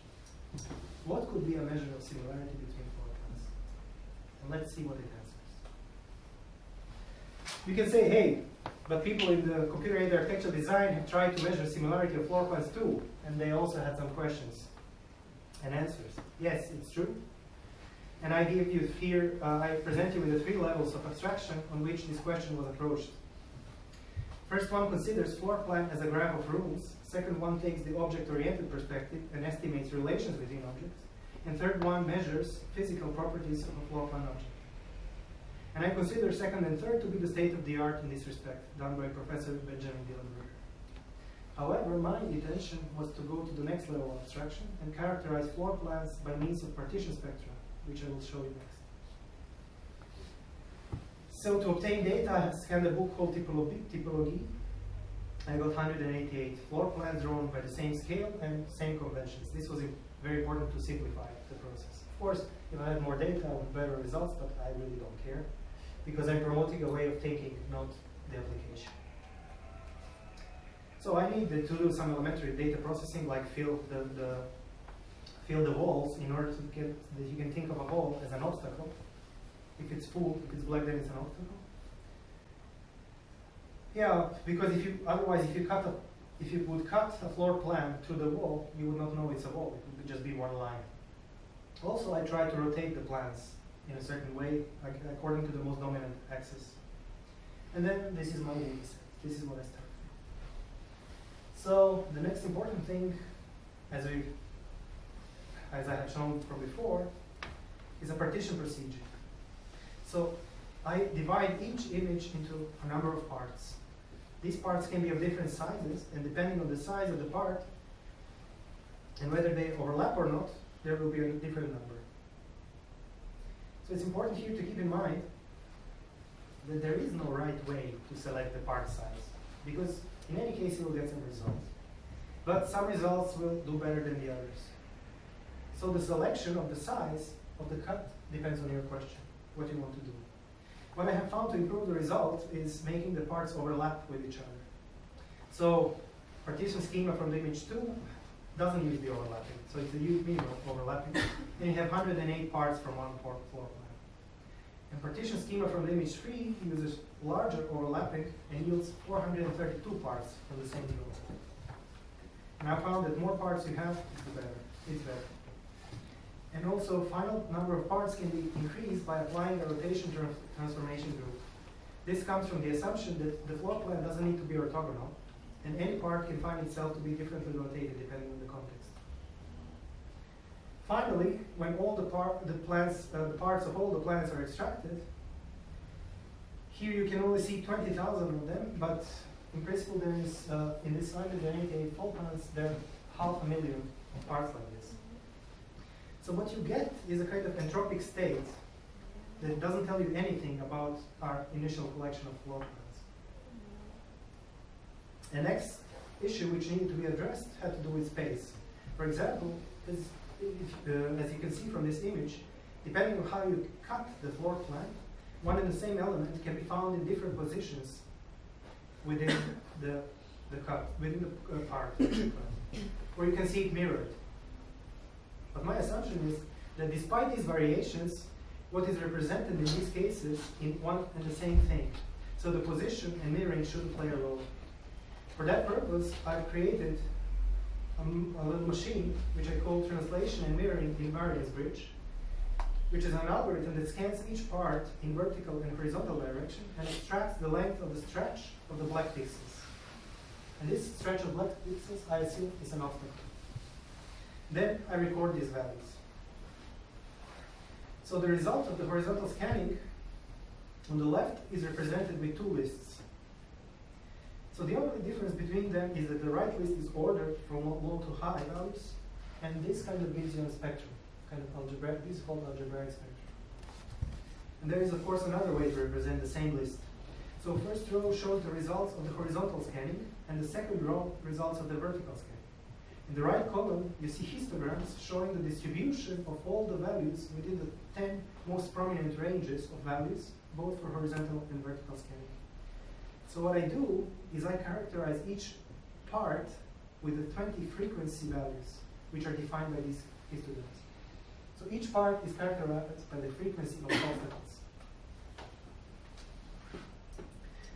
what could be a measure of similarity between floor plans? And let's see what it answers. You can say, hey, but people in the computer-aided architectural design have tried to measure similarity of floor plans too, and they also had some questions and answers. Yes, it's true. And I give you here, I present you with the 3 levels of abstraction on which this question was approached. First one considers floor plan as a graph of rooms. Second one takes the object-oriented perspective and estimates relations between objects. And third one measures physical properties of a floor plan object. And I consider second and third to be the state of the art in this respect, done by Professor Benjamin Dillenberger. However, my intention was to go to the next level of abstraction and characterize floor plans by means of partition spectra, which I will show you next. So to obtain data, I have scanned a book called Typologie. I got 188 floor plans drawn by the same scale and same conventions. This was very important to simplify the process. Of course, if I had more data, I would have better results, but I really don't care, because I'm promoting a way of thinking, not the application. So I needed to do some elementary data processing, like fill fill the walls in order to get that you can think of a wall as an obstacle. If it's full, if it's black, then it's an obstacle. Yeah, because otherwise if you would cut a floor plan to the wall, you would not know it's a wall. It would just be one line. Also, I try to rotate the plans in a certain way, according to the most dominant axis. And then this is my data set. This is what I start with. So the next important thing, as I have shown from before, is a partition procedure. So I divide each image into a number of parts. These parts can be of different sizes, and depending on the size of the part and whether they overlap or not, there will be a different number. So it's important here to keep in mind that there is no right way to select the part size, because in any case you will get some results. But some results will do better than the others. So the selection of the size of the cut depends on your question, what you want to do. What I have found to improve the result is making the parts overlap with each other. So partition schema from the image 2 doesn't use the overlapping. So it's a huge minimum overlapping. And you have 108 parts from one floor plan. And partition schema from the image 3 uses larger overlapping and yields 432 parts from the same field. And I found that more parts you have, the better. It's better. And also, final number of parts can be increased by applying a rotation transformation group. This comes from the assumption that the floor plan doesn't need to be orthogonal, and any part can find itself to be differently rotated depending on the context. Finally, when all the parts of all the plans are extracted, here you can only see 20,000 of them, but in principle there is, in this slide, there are full plans, there are 500,000 parts like this. So what you get is a kind of entropic state that doesn't tell you anything about our initial collection of floor plans. The next issue which needed to be addressed had to do with space. For example, as you can see from this image, depending on how you cut the floor plan, one and the same element can be found in different positions within the cut, within the part, or you can see it mirrored. But my assumption is that despite these variations, what is represented in these cases in one and the same thing. So the position and mirroring shouldn't play a role. For that purpose, I've created a little machine, which I call translation and mirroring invariance bridge, which is an algorithm that scans each part in vertical and horizontal direction and extracts the length of the stretch of the black pixels. And this stretch of black pixels, I assume, is an obstacle. Then I record these values. So the result of the horizontal scanning on the left is represented with two lists. So the only difference between them is that the right list is ordered from low to high values, and this kind of gives you a spectrum, kind of algebraic. This is called algebraic spectrum. And there is, of course, another way to represent the same list. So first row shows the results of the horizontal scanning, and the second row results of the vertical scanning. In the right column, you see histograms showing the distribution of all the values within the 10 most prominent ranges of values, both for horizontal and vertical scanning. So what I do is I characterize each part with the 20 frequency values, which are defined by these histograms. So each part is characterized by the frequency of obstacles.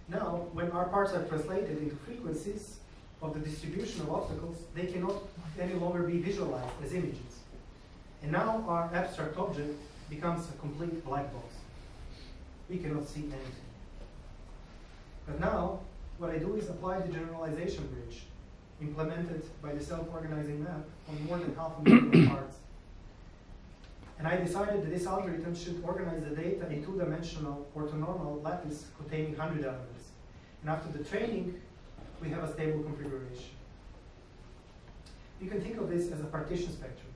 Now, when our parts are translated into frequencies of the distribution of obstacles, they cannot any longer be visualized as images. And now our abstract object becomes a complete black box. We cannot see anything. But now, what I do is apply the generalization bridge, implemented by the self-organizing map on more than 500,000 parts. And I decided that this algorithm should organize the data in two-dimensional orthonormal lattice containing 100 elements. And after the training, we have a stable configuration. You can think of this as a partition spectrum.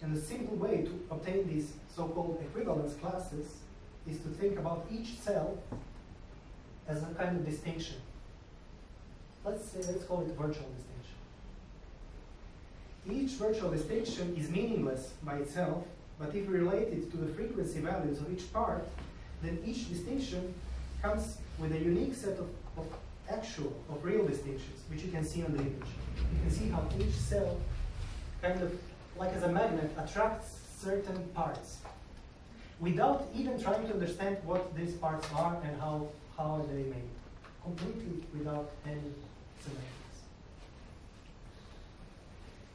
And the simple way to obtain these so-called equivalence classes is to think about each cell as a kind of distinction. Let's call it virtual distinction. Each virtual distinction is meaningless by itself, but if we relate it to the frequency values of each part, then each distinction comes with a unique set of real distinctions, which you can see on the image. You can see how each cell kind of like as a magnet, attracts certain parts without even trying to understand what these parts are and how are they made, completely without any semantics.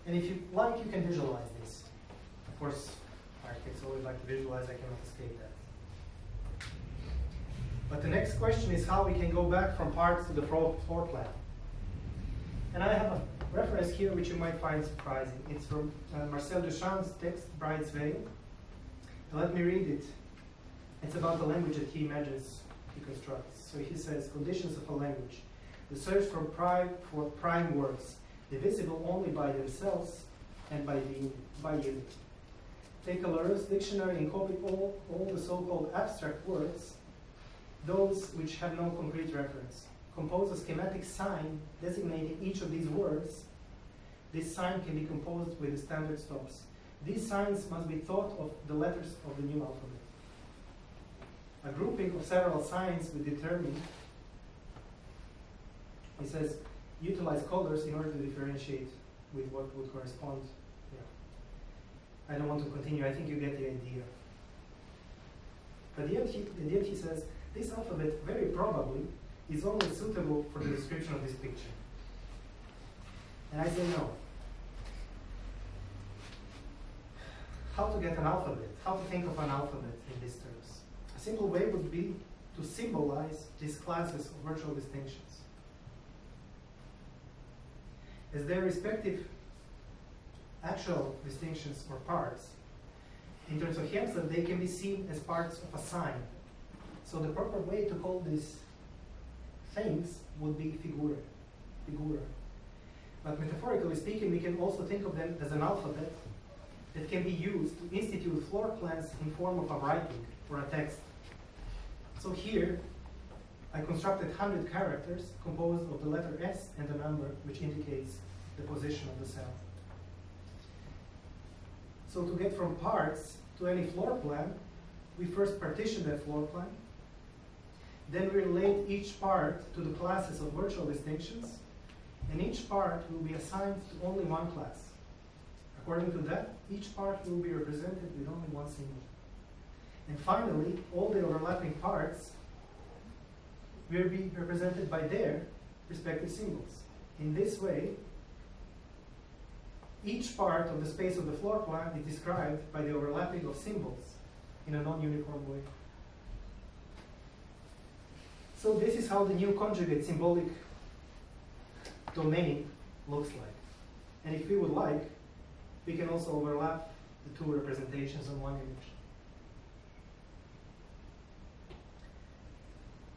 And if you like, you can visualize this. Of course, architects always like to visualize, I cannot escape that. But the next question is how we can go back from parts to the floor plan. And I have a reference here which you might find surprising. It's from Marcel Duchamp's text, Bride's Veil. And let me read it. It's about the language that he imagines he constructs. So he says, conditions of a language. The search for prime words, divisible only by themselves and by unit. Take a Larousse dictionary and copy all the so-called abstract words, those which have no concrete reference. Compose a schematic sign designating each of these words. This sign can be composed with standard stops. These signs must be thought of the letters of the new alphabet. A grouping of several signs will determine, he says, utilize colors in order to differentiate with what would correspond. Yeah. I don't want to continue, I think you get the idea. But at the end he says, this alphabet very probably is only suitable for the description of this picture. And I say no. How to get an alphabet? How to think of an alphabet in these terms? A simple way would be to symbolize these classes of virtual distinctions as their respective actual distinctions or parts. In terms of Hemsler, they can be seen as parts of a sign. So the proper way to call these things would be figura. But metaphorically speaking, we can also think of them as an alphabet that can be used to institute floor plans in form of a writing or a text. So here, I constructed 100 characters composed of the letter S and the number which indicates the position of the cell. So to get from parts to any floor plan, we first partition that floor plan. Then we relate each part to the classes of virtual distinctions, and each part will be assigned to only one class. According to that, each part will be represented with only one symbol. And finally, all the overlapping parts will be represented by their respective symbols. In this way, each part of the space of the floor plan is described by the overlapping of symbols in a non-uniform way. So this is how the new conjugate symbolic domain looks like. And if we would like, we can also overlap the two representations on one image.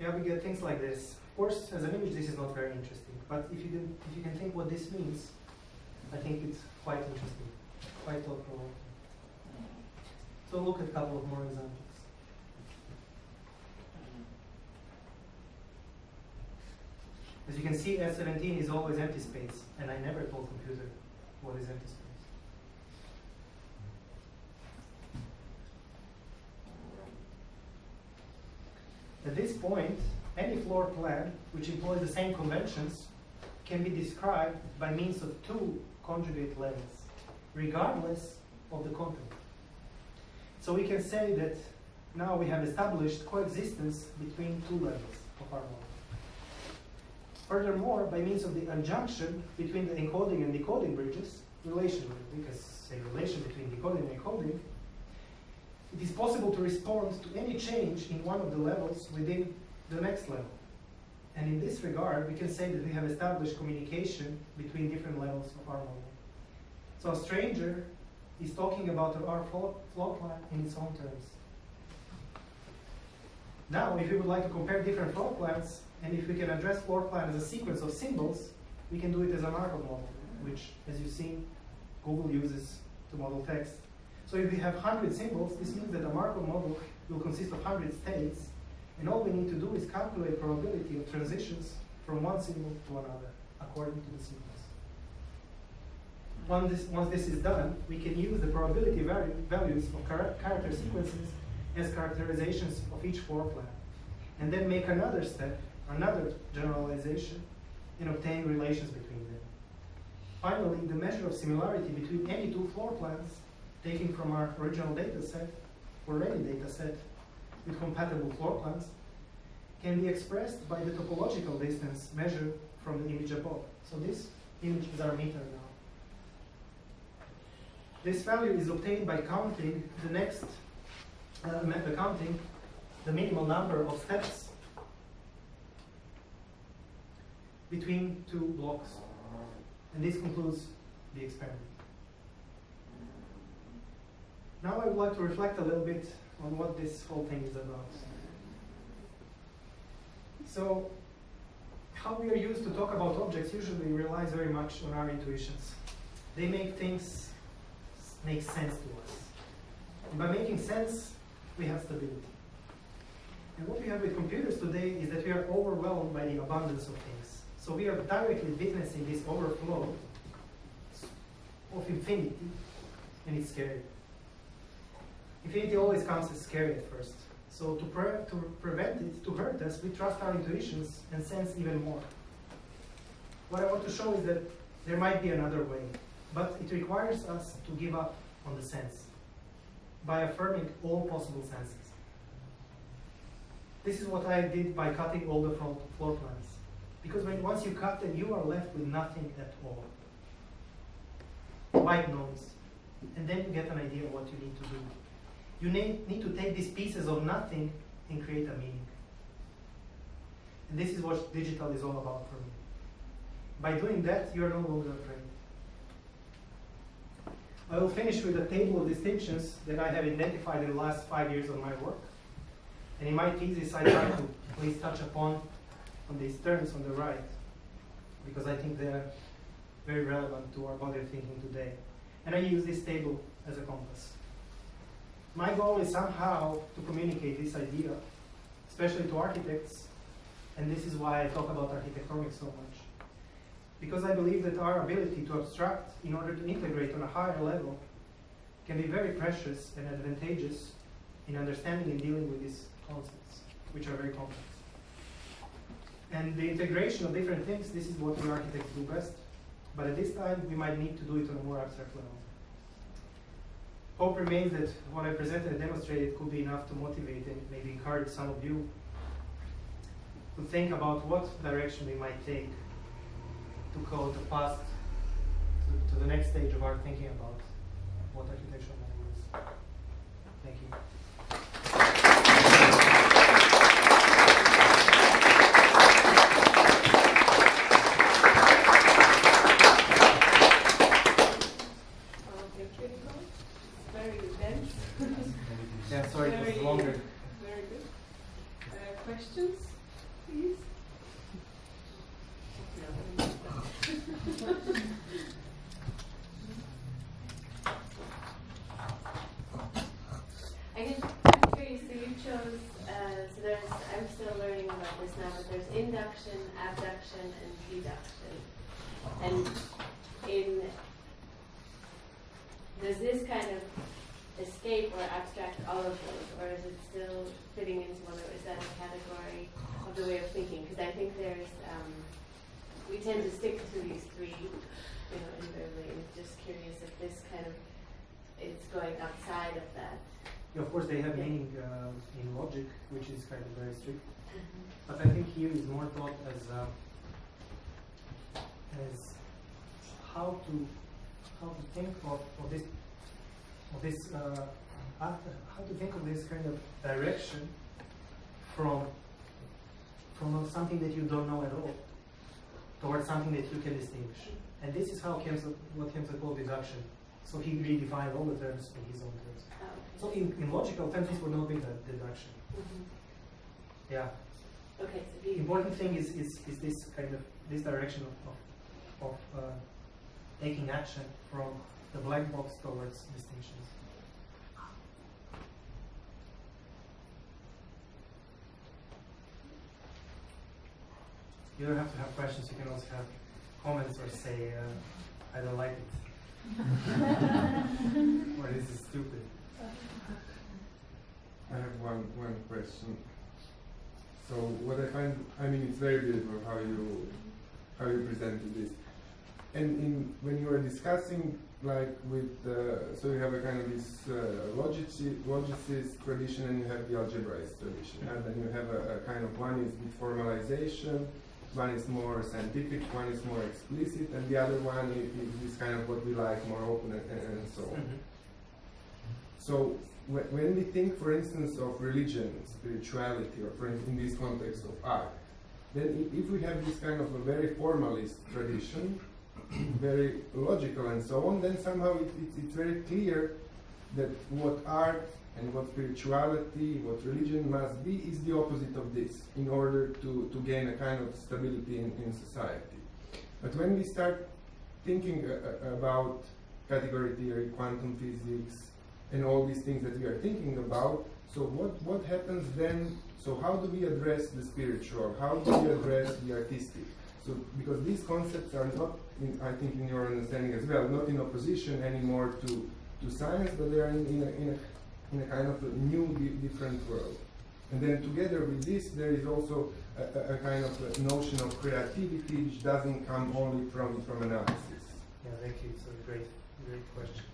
Yeah, we get things like this. Of course, as an image, this is not very interesting. But if you can think what this means, I think it's quite interesting, quite thought-provoking. So look at a couple of more examples. As you can see, S17 is always empty space, and I never told computer what is empty space. At this point, any floor plan which employs the same conventions can be described by means of two conjugate levels, regardless of the content. So we can say that now we have established coexistence between two levels of our model. Furthermore, by means of the adjunction between the encoding and decoding bridges, relation between decoding and encoding, it is possible to respond to any change in one of the levels within the next level. And in this regard, we can say that we have established communication between different levels of our model. So a stranger is talking about our floor plan in its own terms. Now, if we would like to compare different floor plans, and if we can address floor plan as a sequence of symbols, we can do it as a Markov model, which, as you've seen, Google uses to model text. So if we have 100 symbols, this means that a Markov model will consist of 100 states, and all we need to do is calculate probability of transitions from one symbol to another, according to the sequence. Once this is done, we can use the probability values of character sequences as characterizations of each floor plan, and then make another step, another generalization, and obtain relations between them. Finally, the measure of similarity between any two floor plans taken from our original data set or any data set with compatible floor plans can be expressed by the topological distance measured from the image above. So this image is our meter now. This value is obtained by counting the minimal number of steps between two blocks. And this concludes the experiment. Now I would like to reflect a little bit on what this whole thing is about. So, how we are used to talk about objects usually relies very much on our intuitions. They make things make sense to us. And by making sense, we have stability. And what we have with computers today is that we are overwhelmed by the abundance of things. So we are directly witnessing this overflow of infinity, and it's scary. Infinity always comes as scary at first. So to prevent it to hurt us, we trust our intuitions and sense even more. What I want to show is that there might be another way, but it requires us to give up on the sense by affirming all possible senses. This is what I did by cutting all the front floor plans. Because once you cut them, you are left with nothing at all. White noise. And then you get an idea of what you need to do. You need to take these pieces of nothing and create a meaning. And this is what digital is all about for me. By doing that, you are no longer afraid. I will finish with a table of distinctions that I have identified in the last 5 years of my work. And in my thesis, I try to please touch upon these terms on the right, because I think they're very relevant to our body of thinking today. And I use this table as a compass. My goal is somehow to communicate this idea, especially to architects, and this is why I talk about architectonics so much. Because I believe that our ability to abstract in order to integrate on a higher level can be very precious and advantageous in understanding and dealing with these concepts, which are very complex. And the integration of different things, this is what we architects do best. But at this time, we might need to do it on a more abstract level. Hope remains that what I presented and demonstrated could be enough to motivate and maybe encourage some of you to think about what direction we might take to go the past to the next stage of our thinking about what architectural modeling is. Thank you. Yeah, sorry, it was longer.
Very good. Questions, please?
I'm curious, so you chose, I'm still learning about this now, but there's induction, abduction, and deduction. And does this kind of escape or abstract all of those, or is it still fitting into one, or is that a category of the way of thinking? Because I think there's, we tend to stick to these three, invariably, and just curious if this kind of is going outside of that.
Yeah, of course, they have meaning in logic, which is kind of very strict. But I think here is more thought as how to think of this. How to think of this kind of direction from something that you don't know at all towards something that you can distinguish. And this is how what Kemsa called deduction. So he redefined all the terms in his own terms.
Oh,
So in logical terms, this would not be the deduction. Yeah.
Okay. So
The important thing is this kind of this direction of taking action from the black box towards distinctions. You don't have to have questions, you can also have comments or say, I don't like it. Or this is stupid.
I have one question. So what I find, it's very beautiful how you presented this. and when you are discussing, like with, so you have a kind of this logicist tradition, and you have the algebraist tradition, and then you have a kind of, one is with formalization, one is more scientific, one is more explicit, and the other one is this kind of what we like, more open and so on.
Mm-hmm.
So when we think, for instance, of religion, spirituality, or for in this context of art, then if we have this kind of a very formalist tradition, very logical and so on, then somehow it's very clear that what art and what spirituality, what religion must be is the opposite of this in order to gain a kind of stability in society. But when we start thinking about category theory, quantum physics, and all these things that we are thinking about, so what happens then? So how do we address the spiritual? How do we address the artistic? So because these concepts are not, I think in your understanding as well, not in opposition anymore to science, but they are in a kind of a new, different world. And then together with this, there is also a kind of a notion of creativity, which doesn't come only from analysis.
Yeah, thank you. It's a great question.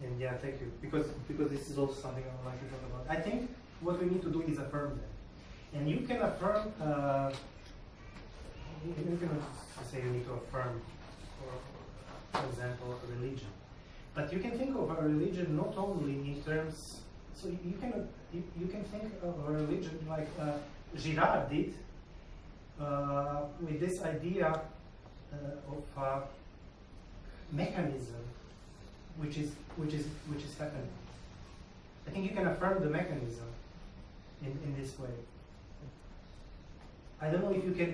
And yeah, thank you. Because this is also something I would like to talk about. I think what we need to do is affirm them. And you can affirm, you cannot say you need to affirm, for example, a religion. But you can think of a religion not only in terms, so you can think of a religion like Girard did, with this idea of mechanism which is happening. I think you can affirm the mechanism in this way. I don't know if you can.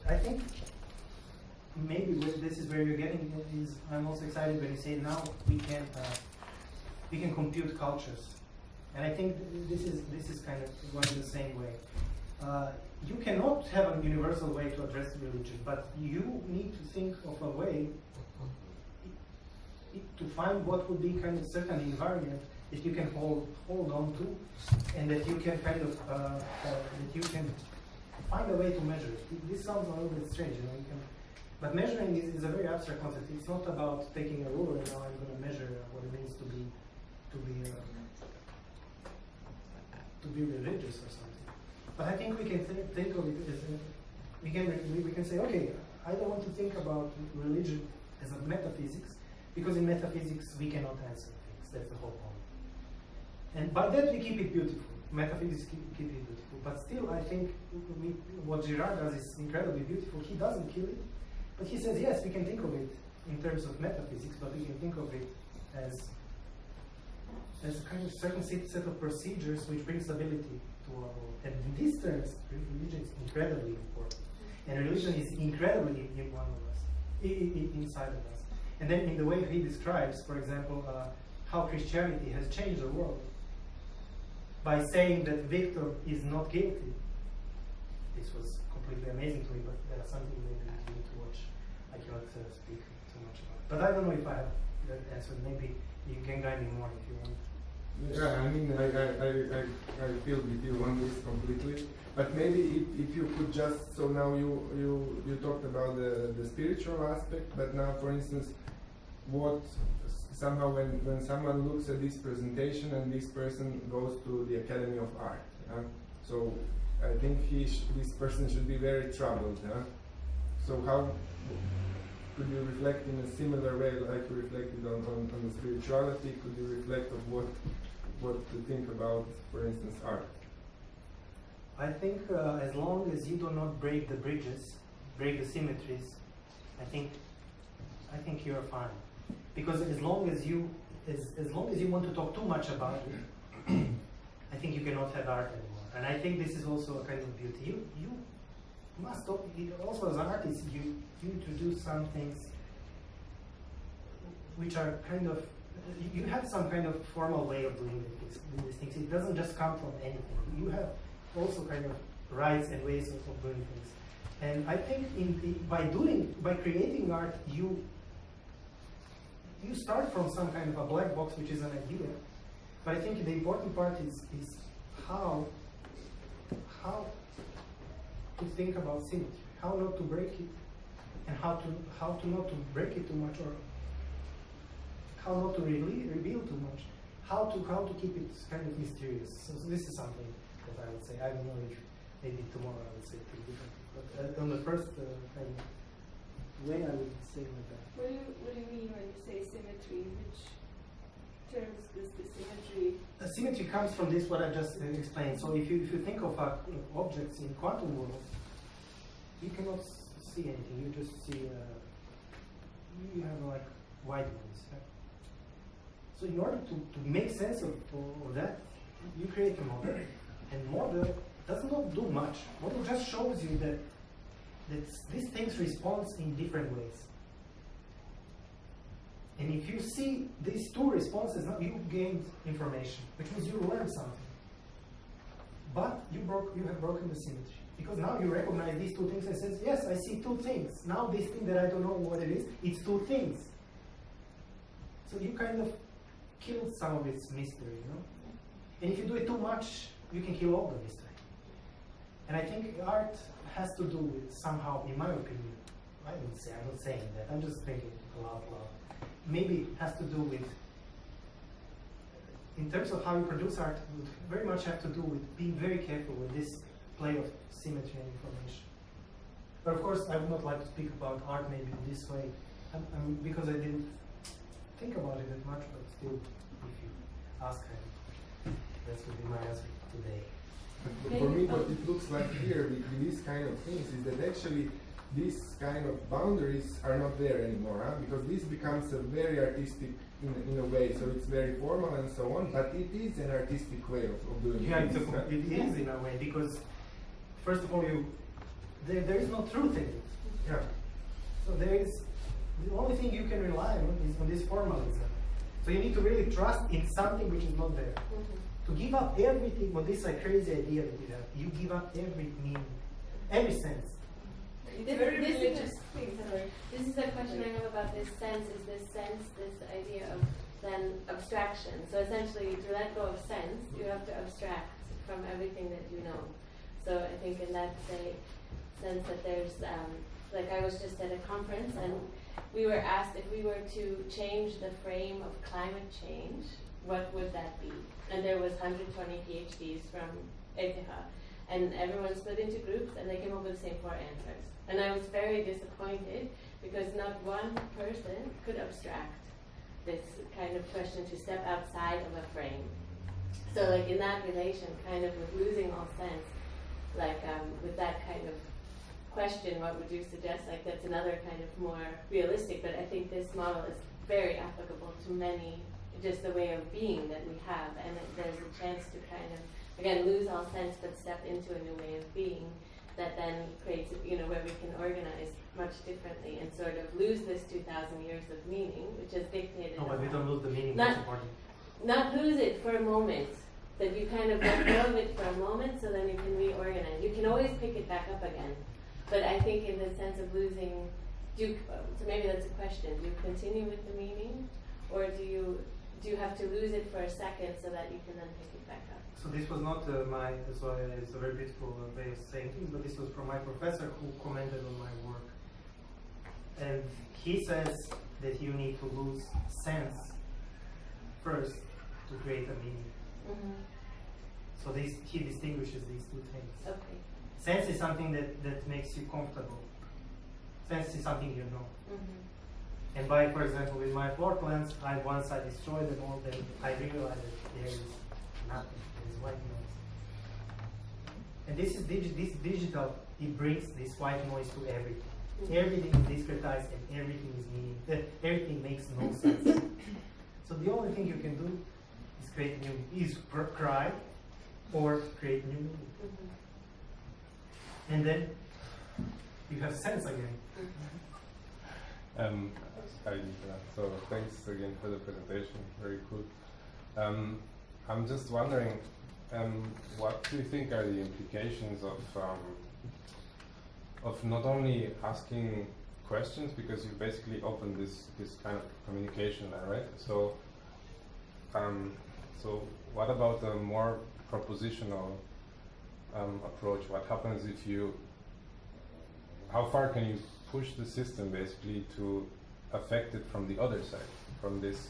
I think maybe this is where you're getting. Is I'm also excited when you say now we can compute cultures, and I think this is kind of going the same way. You cannot have a universal way to address religion, but you need to think of a way to find what would be kind of certain environment that you can hold on to, and that you can kind of that you can find a way to measure it. This sounds a little bit strange, you know. But measuring is a very abstract concept. It's not about taking a ruler and now I'm going to measure what it means to be religious or something. But I think we can think of it as we can say, okay, I don't want to think about religion as a metaphysics, because in metaphysics we cannot answer things. That's the whole point. And by that we keep it beautiful. Metaphysics keep it beautiful. But still, I think what Girard does is incredibly beautiful. He doesn't kill it, but he says, yes, we can think of it in terms of metaphysics, but we can think of it as a kind of certain set of procedures which bring stability to our world. And in these terms, religion is incredibly important. And religion is incredibly in one of us, inside of us. And then in the way he describes, for example, how Christianity has changed the world by saying that Victor is not guilty. This was completely amazing to me, but there's something maybe you need to watch. I cannot speak too much about it. But I don't know if I have that answer. Maybe you can guide me more if you want.
Yeah, I mean, I feel with you on this completely. But maybe if you could just, so now you talked about the spiritual aspect, but now, for instance, what somehow when someone looks at this presentation and this person goes to the Academy of Art, so I think this person should be very troubled. So how could you reflect in a similar way like you reflected on the spirituality? Could you reflect of what to think about, for instance, art?
I think as long as you do not break the bridges, break the symmetries, I think you're fine. Because as long as you want to talk too much about it, I think you cannot have art anymore. And I think this is also a kind of beauty. You must talk, also as an artist, you introduce some things which are kind of, you have some kind of formal way of doing these things. It doesn't just come from anything. You have also kind of rights and ways of doing things. And I think by creating art, you start from some kind of a black box, which is an idea. But I think the important part is how to think about symmetry, how not to break it, and how to not to break it too much, or how not to reveal too much, how to keep it kind of mysterious. So this is something that I would say. I don't know if maybe tomorrow I would say it different, but on the first kind of way I would say like that.
What do you mean when you say symmetry? Which terms does the symmetry?
The symmetry comes from this what I just explained. So if you think of objects in quantum world, you cannot see anything. You just see you have like white noise. Right? So in order to make sense of that, you create a model, and model does not do much. Model just shows you that these things respond in different ways. And if you see these two responses, now you gained information, which means you learned something. But you have broken the symmetry. Because now you recognize these two things and says, yes, I see two things. Now this thing that I don't know what it is, it's two things. So you kind of kill some of its mystery, you know? And if you do it too much, you can kill all the mystery. And I think art has to do with somehow, in my opinion, I'm not saying that, I'm just thinking out loud. Maybe it has to do with, in terms of how you produce art, it would very much have to do with being very careful with this play of symmetry and information. But of course, I would not like to speak about art maybe in this way, because I didn't think about it that much, but still, if you ask me, that would be my answer today.
But for me, what it looks like here with these kind of things is that actually these kind of boundaries are not there anymore, huh? Because this becomes a very artistic in a way, so it's very formal and so on, but it is an artistic way of doing things.
Yeah, it is in a way, because first of all, there is no truth in it.
Yeah.
So the only thing you can rely on is on this formalism. So you need to really trust in something which is not there. To give up everything on this crazy idea that you have, you give up every meaning, every sense.
It's very religious thing.
This is a question I have about this sense. Is this sense, this idea of then abstraction? So essentially, to let go of sense, you have to abstract from everything that you know. So I think in that sense that there's, like I was just at a conference and we were asked if we were to change the frame of climate change, what would that be? And there was 120 PhDs from ETH, and everyone split into groups and they came up with the same 4 answers. And I was very disappointed because not one person could abstract this kind of question to step outside of a frame. So like in that relation, kind of with losing all sense, like with that kind of question, what would you suggest? Like that's another kind of more realistic, but I think this model is very applicable to many, just the way of being that we have, and there's a chance to kind of, again, lose all sense but step into a new way of being that then creates, where we can organize much differently and sort of lose this 2,000 years of meaning, which is dictated.
No, but we don't lose the meaning,
Not-
that's important.
Not lose it for a moment, that you kind of let go of it for a moment so then you can reorganize. You can always pick it back up again. But I think in the sense of losing, so maybe that's a question, do you continue with the meaning? Or do you have to lose it for a second so that you can then pick it back up?
So this was not it's a very beautiful way of saying things, but this was from my professor who commented on my work. And he says that you need to lose sense first to create a meaning.
Mm-hmm.
So he distinguishes these two things.
Okay.
Sense is something that makes you comfortable. Sense is something you know.
Mm-hmm.
And by, for example, with my floor plans, once I destroy them all, then I realize that there is nothing. There is white noise. And this is digital. It brings this white noise to everything.
Mm-hmm.
Everything is discretized and everything is meaning. Everything makes no sense. So the only thing you can do is create new, cry, or create new meaning.
Mm-hmm.
And then you have sense again.
So thanks again for the presentation, very cool. I'm just wondering, what do you think are the implications of not only asking questions, because you basically open this kind of communication there, right? So, so what about a more propositional approach? What happens if you how far can you push the system basically to affect it from the other side, from this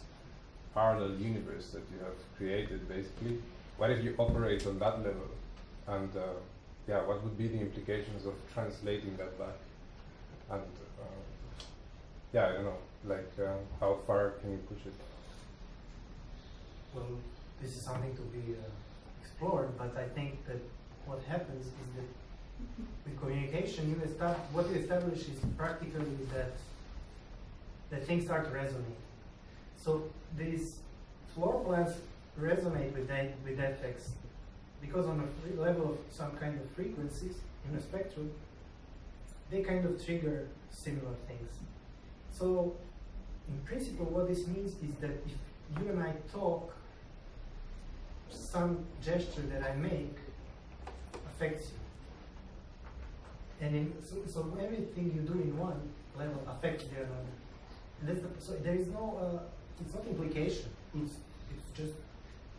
parallel universe that you have created basically? What if you operate on that level? And yeah, what would be the implications of translating that back? And yeah, I don't know, like how far can you push it?
Well, this is something to be explored, but I think that what happens is that with communication, what you establish is practically that things start to resonate. So these floor plans resonate with that text because on a level of some kind of frequencies in a spectrum, they kind of trigger similar things. So in principle, what this means is that if you and I talk, some gesture that I make affects you. And so everything you do in one level affects the other. And so there is no, it's not implication. It's just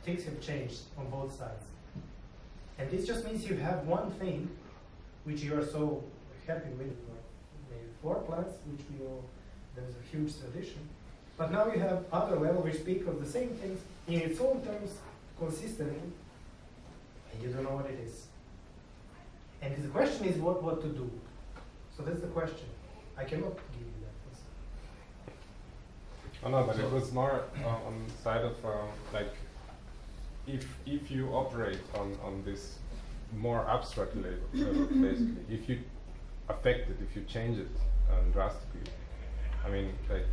things have changed on both sides. And this just means you have one thing which you are so happy with, like maybe floor plans, which we all, there's a huge tradition. But now you have other levels which speak of the same things in its own terms consistently, and you don't know what it is. And the question is what to do. So that's the question. I cannot give you that answer.
Oh no, but it was more on the side of like if you operate on this more abstract level basically, if you affect it, if you change it drastically, I mean, like,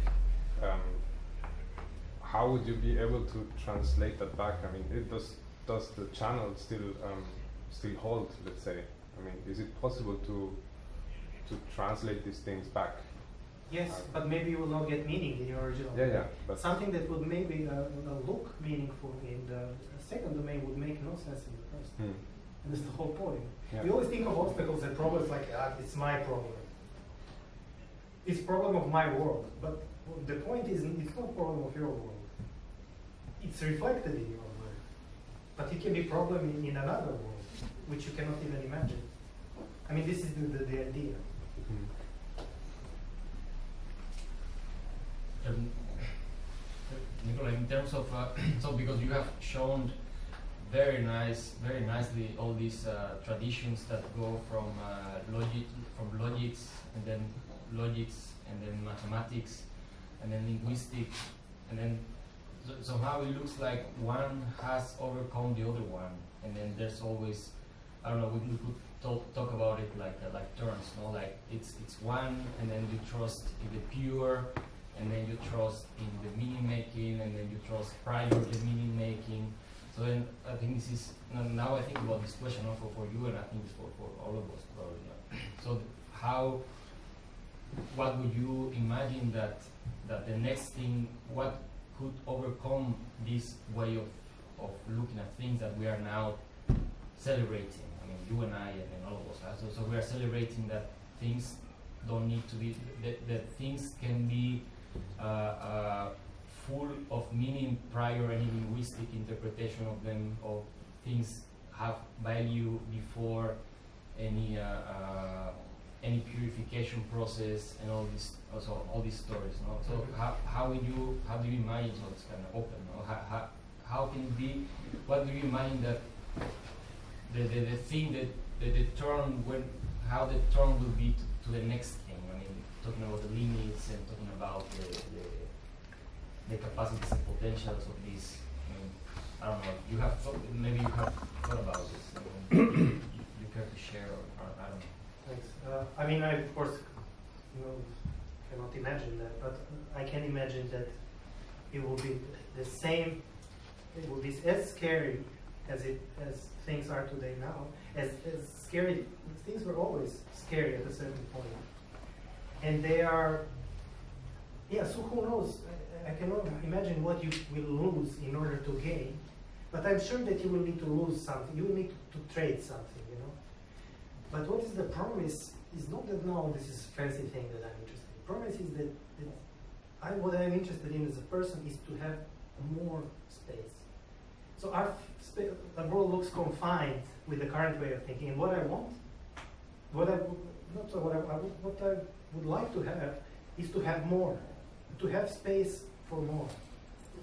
how would you be able to translate that back? I mean, does the channel still hold? Let's say. I mean, is it possible to translate these things back?
Yes, but maybe you will not get meaning in your original.
Yeah. But
something that would maybe look meaningful in the second domain would make no sense in the first. And that's the whole point.
Yeah.
We always think of obstacles and problems like, it's my problem. It's problem of my world. But the point is, it's not problem of your world. It's reflected in your world. But it can be problem in another world, which you cannot even imagine. I mean, this is the idea.
Nikola, in terms of so because you have shown very nicely all these traditions that go from logics and then mathematics and then linguistics and then somehow it looks like one has overcome the other one, and then there's always, I don't know, we could talk about it like terms, no? Like it's one, and then you trust in the pure, and then you trust in the meaning making, and then you trust prior to the meaning making. So then I think this is, now I think about this question also for you, and I think it's for all of us probably. So what would you imagine that the next thing, what could overcome this way of looking at things that we are now celebrating? I mean, you and I and all of us. So we are celebrating that things don't need to be, that things can be full of meaning prior any linguistic interpretation of them, of things have value before any purification process and all this, also all these stories. No? So how do you imagine? So it's kind of open. No? How can it be? What do you imagine that the thing that the turn, how the turn will be to the next thing? I mean, talking about the limits and talking about the capacities and potentials of this. I mean, I don't know. Maybe you have thought about this. I mean, you care to share, or I don't know.
Thanks. I mean, I of course cannot imagine that, but I can imagine that it will be the same. It will be as scary as things are today now. As scary, things were always scary at a certain point, and they are. Yeah. So who knows? I cannot imagine what you will lose in order to gain, but I'm sure that you will need to lose something. You will need to trade something, you know. But what is the promise is not that now this is a fancy thing that I'm interested in. The promise is that what I'm interested in as a person is to have more space. So our world looks confined with the current way of thinking. And what I want, not so what I would like to have is to have more, to have space for more.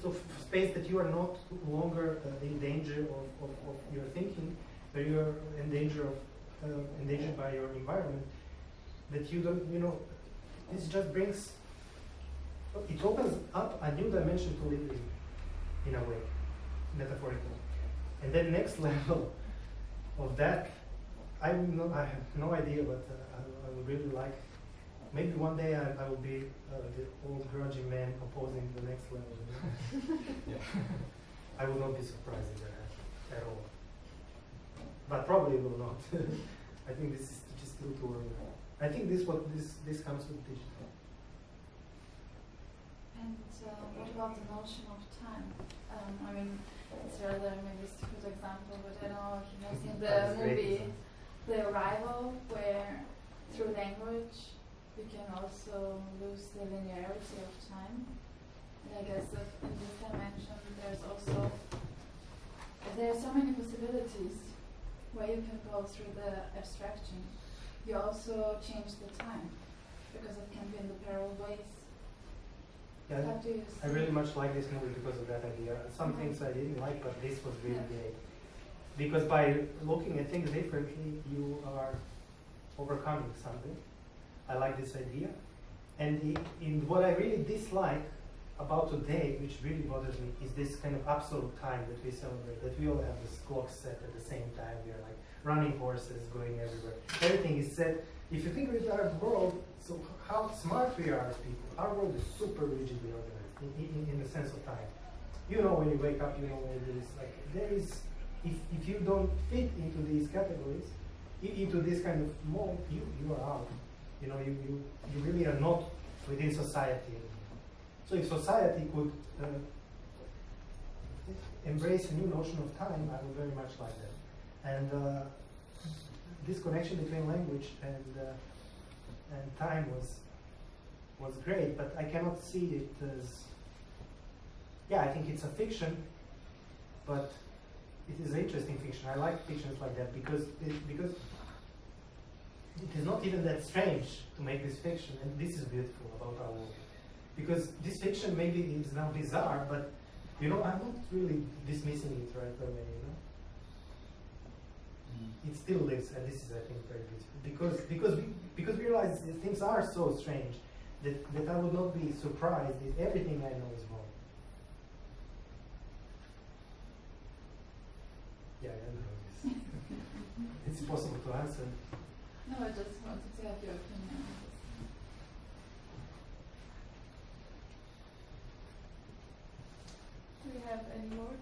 So space that you are not longer in danger of your thinking, but you are endangered by your environment. That you don't, this just brings, it opens up a new dimension to live in a way, metaphorical. And then next level of that, I have no idea, but I would really like. Maybe one day I will be the old grudging man opposing the next level.
Yeah.
I will not be surprised if that happens at all. But probably will not. I think this is just still too early. I think this comes with digital.
And what about the notion of time? I mean, it's rather maybe a stupid example, but I don't know if you have seen the movie The Arrival, where through language we can also lose the linearity of time. And I guess that in this dimension there are so many possibilities where you can go through the abstraction. You also change the time because it can be in the parallel ways.
Yeah,
How do you see
I really much like this movie because of that idea. Some things I didn't like, but this was really great. Because by looking at things differently, you are overcoming something. I like this idea. And in what I really dislike about today, which really bothers me, is this kind of absolute time that we celebrate, that we all have this clock set at the same time. We are like running horses going everywhere. Everything is set. If you think with our world, so how smart we are as people, our world is super rigidly organized in the sense of time. You know when you wake up, you know when it is. Like there is, if you don't fit into these categories, into this kind of mold, you are out. You really are not within society anymore. So if society could embrace a new notion of time, I would very much like that. And this connection between language and time was great, but I cannot see it as, I think it's a fiction, but it is interesting fiction. I like fictions like that because it is not even that strange to make this fiction, and this is beautiful about our world. Because this fiction maybe is now bizarre, but I'm not really dismissing it right away. It still lives, and this is, I think, very beautiful. Because we realize that things are so strange that I would not be surprised if everything I know is wrong. Yeah, I know this. It's impossible to answer.
No, I just wanted to have your opinion.
Do we have any more